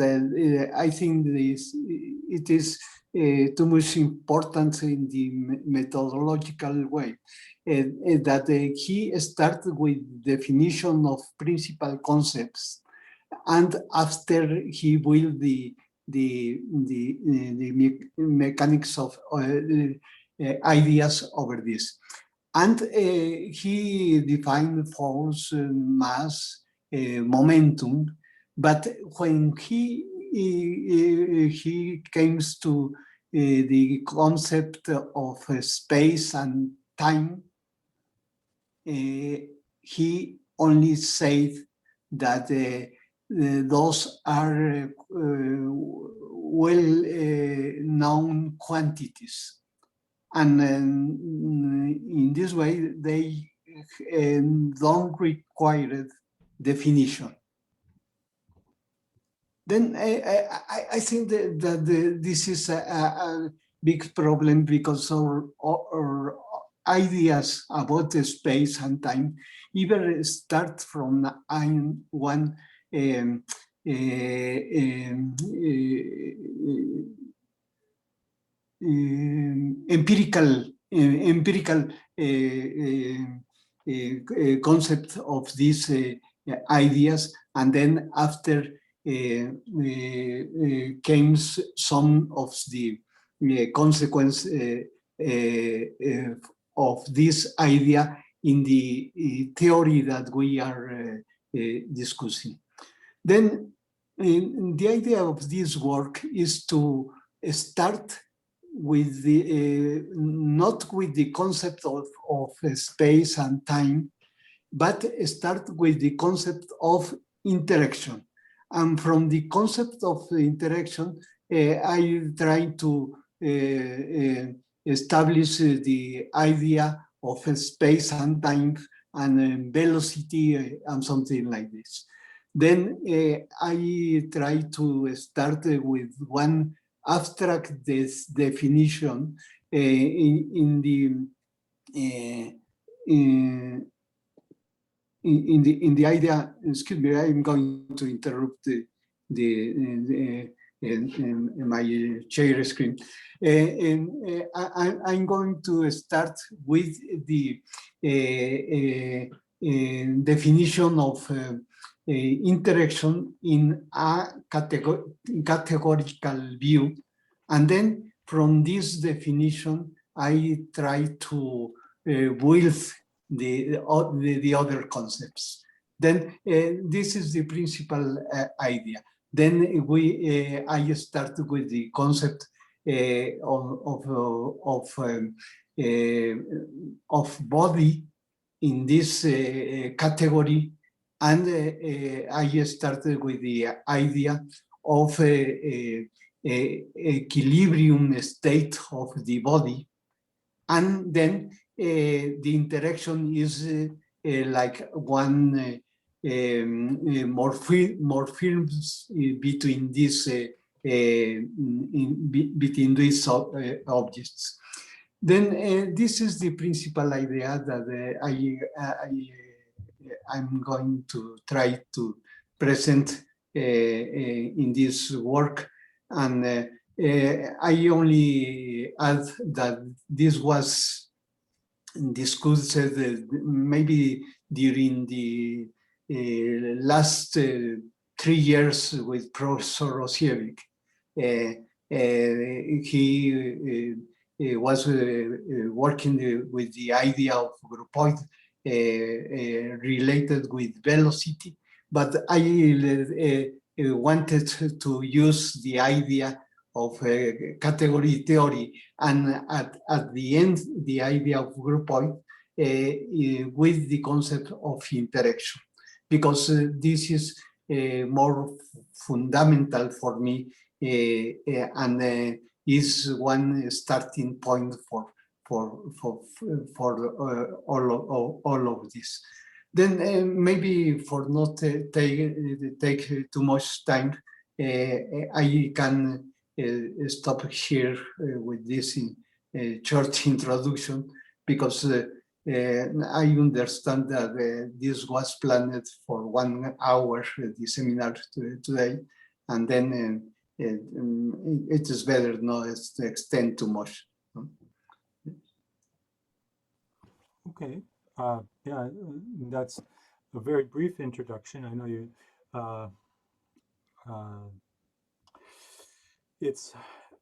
I think it is too much important in the methodological way, that he started with definition of principal concepts, and after he built the mechanics of ideas over this. And he defined force, mass, momentum, but when he came to the concept of space and time, he only said that those are well-known quantities. And in this way, they don't require definition. Then I think that this is a big problem, because our ideas about the space and time even start from one empirical concept of these ideas, and then after came some of the consequence of this idea in the theory that we are discussing. Then the idea of this work is to start with the not with the concept of space and time, but start with the concept of interaction. And from the concept of interaction, I try to establish the idea of space and time and velocity and something like this. Then I try to start with one abstract definition in the idea. Excuse me, I'm going to interrupt my share screen. I'm going to start with the definition of interaction in a categorical view, and then from this definition, I try to build the other concepts. Then this is the principal idea. Then I start with the concept of body in this category, and I started with the idea of equilibrium state of the body, and then the interaction is like one morphisms between these between these objects. Then this is the principal idea that I'm going to try to present in this work, and I only add that this was discussed maybe during the last 3 years with Professor Rosiewicz. He was working with the idea of groupoid related with velocity, but I wanted to use the idea of category theory, and at the end, the idea of groupoid with the concept of interaction, because this is more fundamental for me and is one starting point for all of this. Then maybe for not take too much time, I can stop here with this short introduction, because I understand that this was planned for 1 hour, the seminar today, and then it is better not to extend too much. Okay. Yeah, that's a very brief introduction. I know you. It's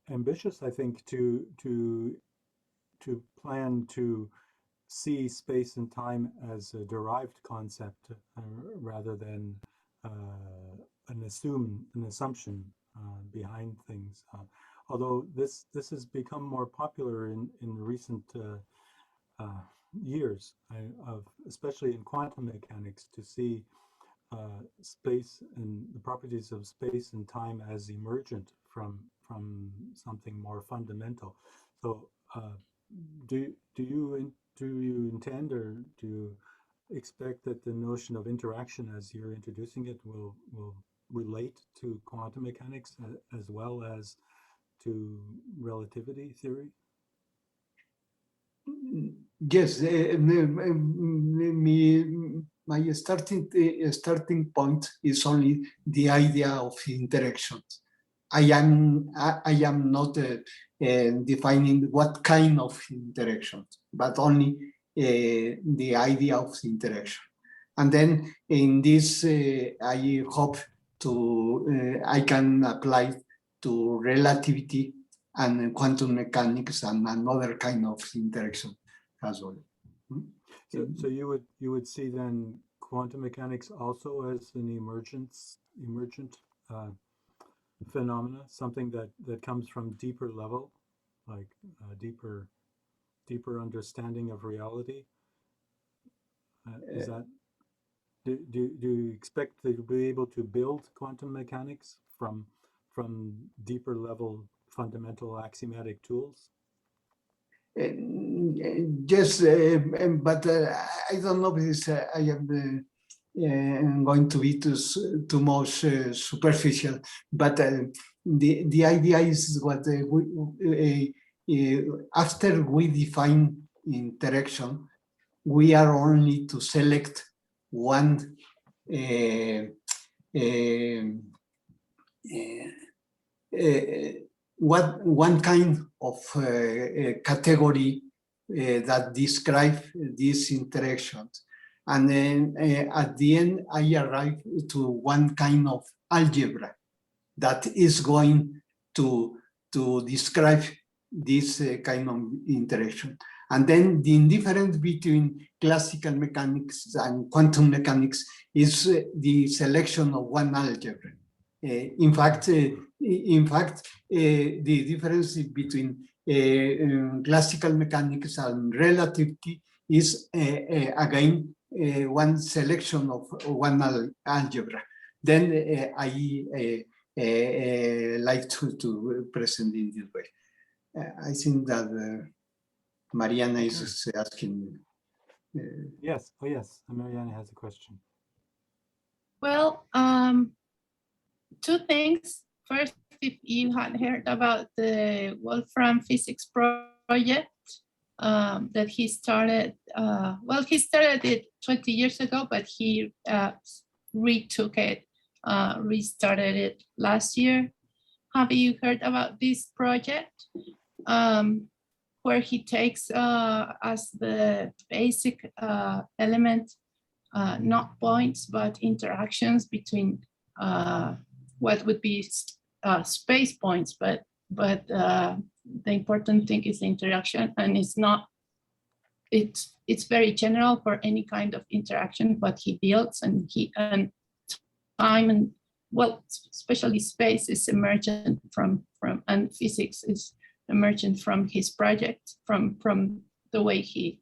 ambitious, I think, to plan to see space and time as a derived concept rather than an assumption behind things. Although this has become more popular in recent years, especially in quantum mechanics, to see space and the properties of space and time as emergent from something more fundamental. So, do you intend, or do you expect that the notion of interaction, as you're introducing it, will relate to quantum mechanics as well as to relativity theory? Yes, my starting point is only the idea of interactions. I am not defining what kind of interactions, but only the idea of interaction. And then in this, I hope I can apply to relativity and quantum mechanics and another kind of interaction as well. So you would see then quantum mechanics also as an emergent phenomena, something that comes from deeper level, like deeper understanding of reality. Is that do you expect to be able to build quantum mechanics from deeper level fundamental axiomatic tools? Yes, but I don't know if I am going to be too much superficial. But the idea is what after we define interaction, we are only to select one one kind of category that describe these interactions. And then at the end, I arrive to one kind of algebra that is going to describe this kind of interaction. And then the indifference between classical mechanics and quantum mechanics is the selection of one algebra. In fact, the difference between classical mechanics and relativity is again one selection of one algebra. Then I like to present in this way. I think that Mariana is asking. Yes, oh yes, Mariana has a question. Well, two things. First, if you had heard about the Wolfram physics project that he started, well, he started it 20 years ago, but he retook it, restarted it last year. Have you heard about this project? Where he takes as the basic element, not points, but interactions between what would be space points, but the important thing is the interaction, and it's very general for any kind of interaction, but he builds and time and, well, especially space is emergent from and physics is emergent from his project, from the way he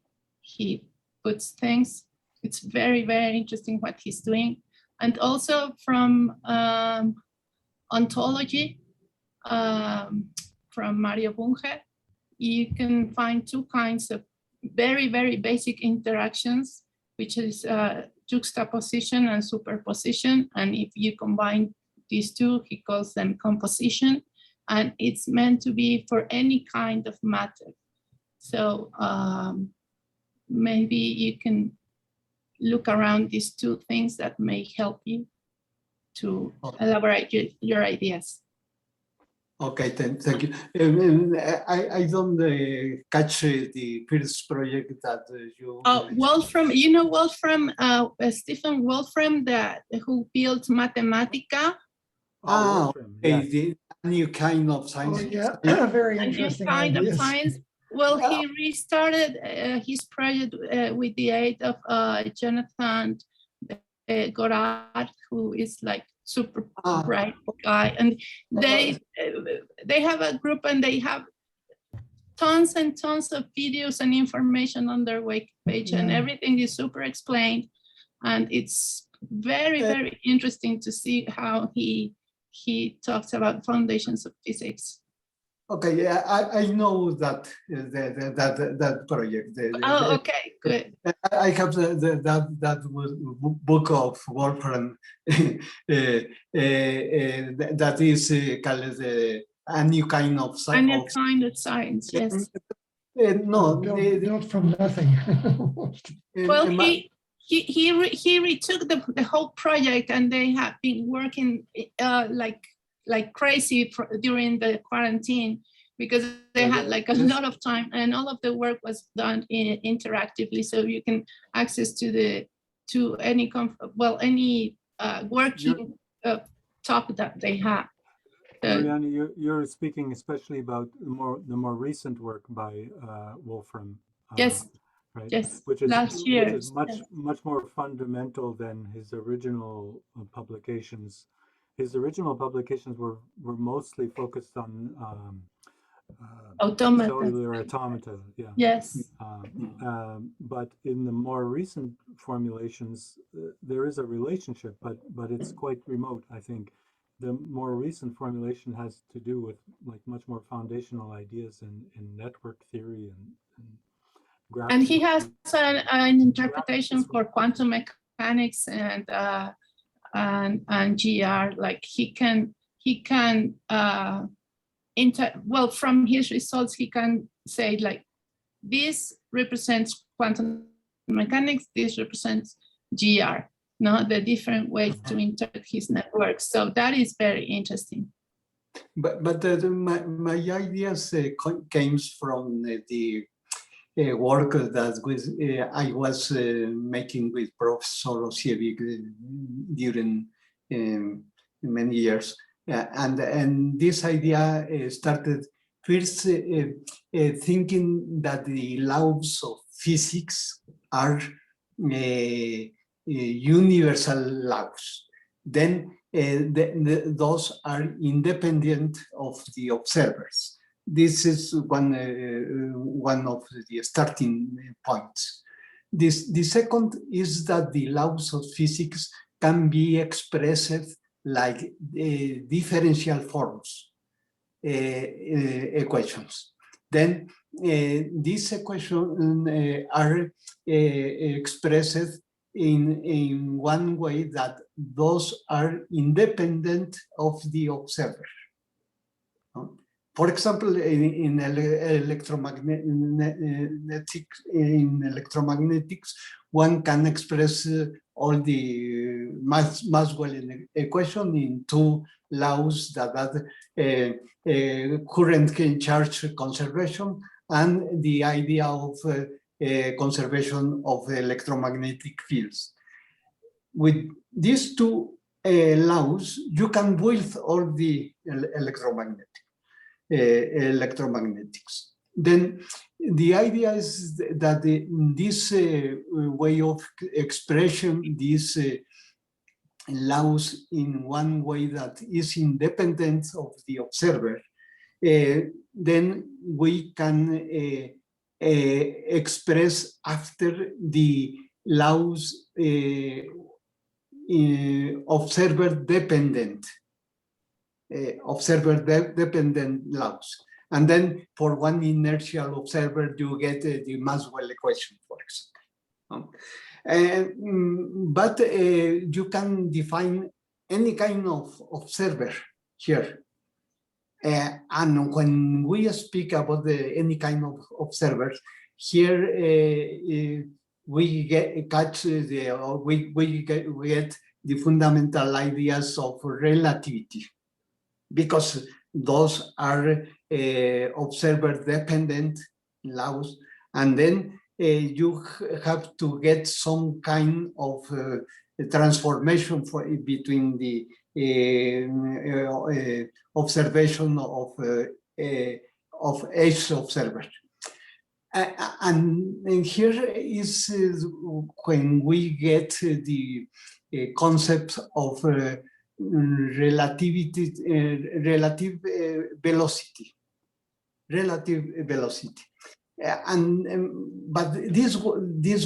puts things. It's very, very interesting what he's doing. And also from ontology, from Mario Bunge, you can find two kinds of very, very basic interactions, which is juxtaposition and superposition. And if you combine these two, he calls them composition. And it's meant to be for any kind of matter. So maybe you can look around these two things that may help you to elaborate your ideas. Okay, thank you. I don't catch the first project that you. Wolfram, you know Wolfram, Stephen Wolfram, who built Mathematica. Wolfram, okay, yes. the new kind of science. Oh, yeah, very A new interesting kind of ideas. science. Well, he restarted his project with the aid of Jonathan Gorard, who is like super bright guy, and they have a group and they have tons and tons of videos and information on their wiki page, and everything is super explained, and it's very, very interesting to see how he talks about foundations of physics. Okay, yeah, I know that that project. Okay, good. I have that book of Wolfram that is called a new kind of science. A new kind of science, yes. No, built from nothing. Well, he retook the whole project, and they have been working like crazy during the quarantine, because they had like a lot of time, and all of the work was done interactively, so you can access to any working topic that they have. Mariana, you're speaking especially about the more recent work by Wolfram. Yes. Right? Yes. Which is last year. Which is much more fundamental than his original publications. His original publications were mostly focused on cellular automata. Yeah. Yes. But in the more recent formulations, there is a relationship, but it's quite remote. I think the more recent formulation has to do with like much more foundational ideas in network theory and graph. And he has an interpretation for quantum mechanics and GR. Like he can from his results, he can say like, this represents quantum mechanics, this represents GR, the different ways to interpret his network. So that is very interesting. But my ideas came from the work that I was making with Professor Osiewicz during many years. And this idea started first thinking that the laws of physics are universal laws. Then those are independent of the observers. This is one of the starting points. The second is that the laws of physics can be expressed like differential forms equations. Then these equations are expressed in one way that those are independent of the observer. For example, in electromagnetics, one can express all the Maxwell equation in two laws that are current charge conservation and the idea of conservation of electromagnetic fields. With these two laws, you can build all the electromagnetics. Then the idea is that this way of expression, these laws in one way that is independent of the observer, then we can express after the laws observer dependent laws. And then for one inertial observer, you get the Maxwell equation, for example. But you can define any kind of observer here. And when we speak about any kind of observers, here we get the fundamental ideas of relativity, because those are observer-dependent laws, and then you have to get some kind of transformation between the observation of each observer. And here is when we get the concept of relative velocity. But this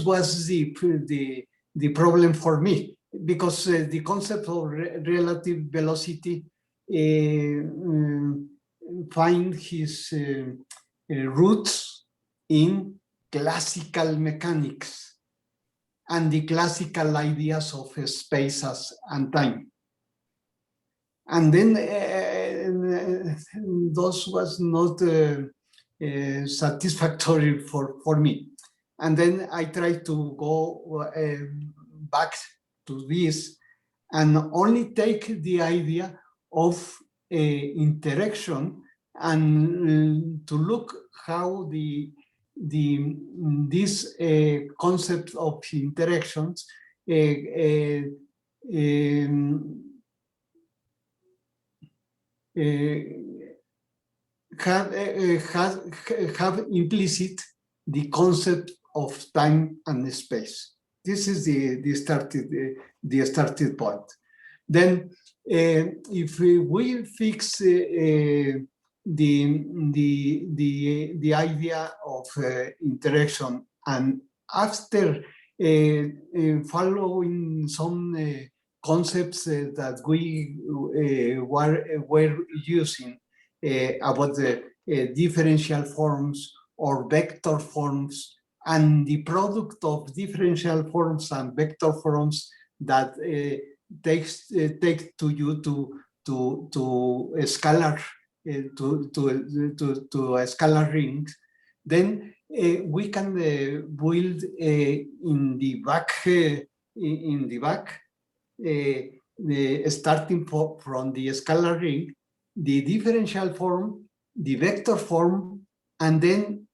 was the problem for me, because the concept of relative velocity find his roots in classical mechanics and the classical ideas of space and time. And then those was not satisfactory for me. And then I tried to go back to this and only take the idea of interaction and to look how this concept of interactions have implicit the concept of time and space. This is the starting point. Then, if we fix the idea of interaction, and after following some concepts that we were using about the differential forms or vector forms, and the product of differential forms and vector forms that takes to you to a scalar to a scalar ring, then we can build in the back starting from the scalar ring, the differential form, the vector form, and then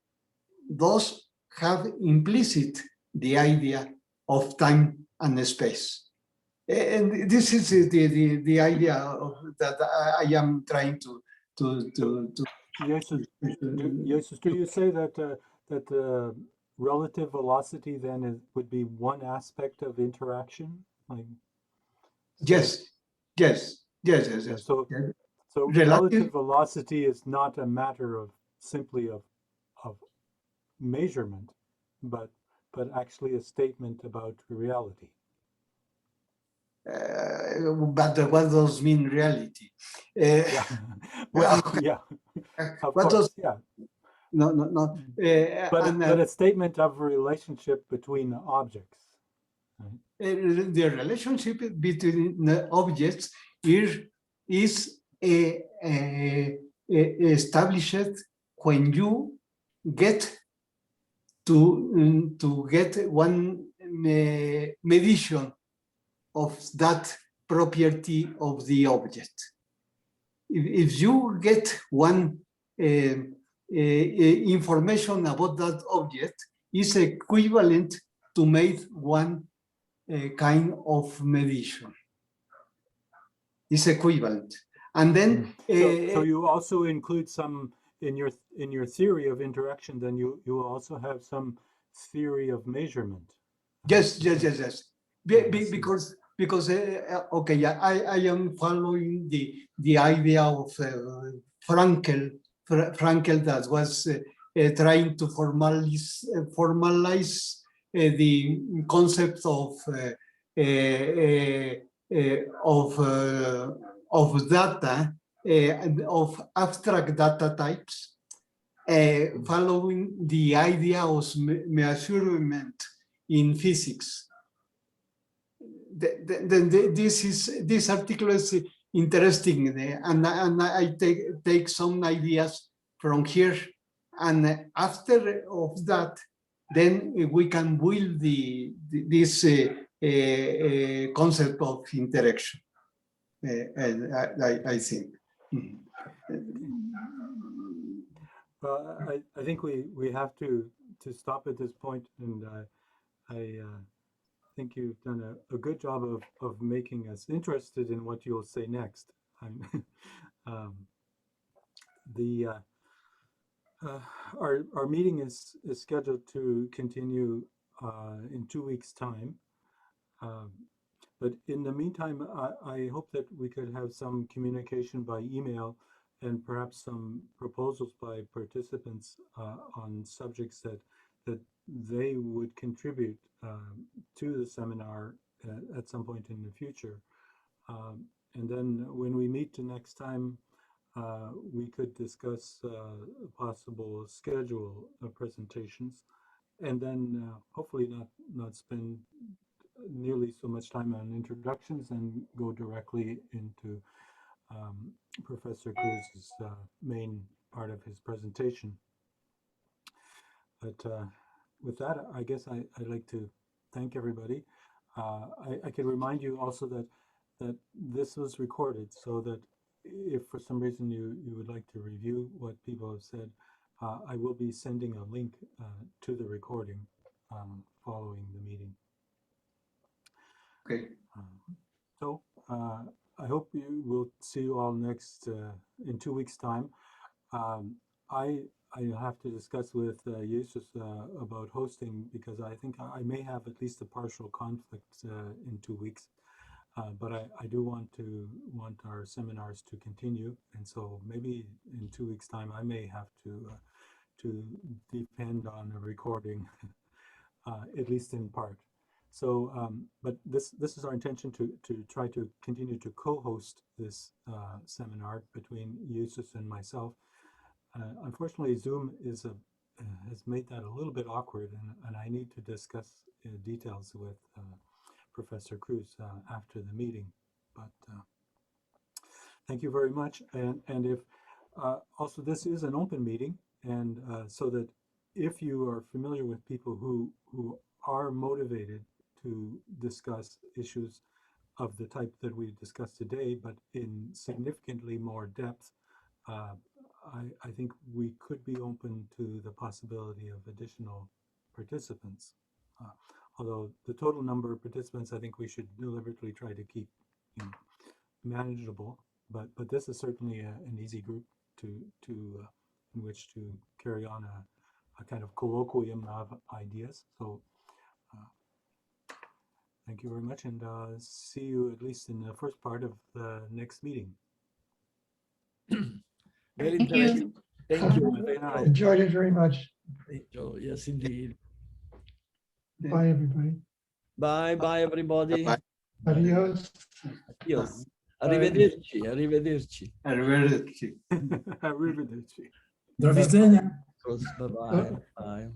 those have implicit the idea of time and space. And this is the idea that I am trying to Jesus, do you say that that relative velocity then would be one aspect of interaction? Like, Yes, yes, yes, yes, yeah, yes. so Relative, relative velocity is not a matter of simply of measurement, but actually a statement about reality. but what does mean reality? Yeah. Well, yeah, of What course, does, yeah. no, no, no. But a statement of relationship between objects. Right? The relationship between the objects is established when you get to get one medition of that property of the object. If you get one information about that object, is equivalent to make one kind of medition. It's equivalent. And then So you also include some in your theory of interaction, then you will also have some theory of measurement. yes. Because okay, I am following the idea of Frankel that was trying to formalize the concept of data, of abstract data types, following the idea of measurement in physics. This article is interesting, and I take some ideas from here, and after of that, then we can build this concept of interaction. I think. I think we have to stop at this point, and I think you've done a good job of making us interested in what you'll say next. Our meeting is scheduled to continue in 2 weeks' time. But in the meantime, I hope that we could have some communication by email and perhaps some proposals by participants on subjects that they would contribute to the seminar at some point in the future. And then when we meet the next time, we could discuss a possible schedule of presentations, and then hopefully not spend nearly so much time on introductions and go directly into Professor Cruz's main part of his presentation. But with that, I guess I'd like to thank everybody. I could remind you also that this was recorded, so that if for some reason you would like to review what people have said, I will be sending a link to the recording following the meeting. Okay. So I hope you will see you all next in 2 weeks' time. I have to discuss with Jesus about hosting, because I think I may have at least a partial conflict in 2 weeks. But I do want our seminars to continue, and so maybe in 2 weeks' time I may have to depend on a recording, at least in part. So, but this is our intention to try to continue to co-host this seminar between Jesus and myself. Unfortunately, Zoom has made that a little bit awkward, and I need to discuss details with Professor Cruz after the meeting. But thank you very much. And if also this is an open meeting, and so that if you are familiar with people who are motivated to discuss issues of the type that we discussed today, but in significantly more depth, I think we could be open to the possibility of additional participants. Although the total number of participants, I think we should deliberately try to keep manageable. But this is certainly an easy group to in which to carry on a kind of colloquium of ideas. So thank you very much, and see you at least in the first part of the next meeting. Very Thank you. interesting. Thank you. I enjoyed it very much. Yes, indeed. Bye, everybody. Bye, bye, everybody. Bye. Adios. Adios. Arrivederci. Arrivederci. Arrivederci. Arrivederci. Do widzenia. Bye bye. Bye.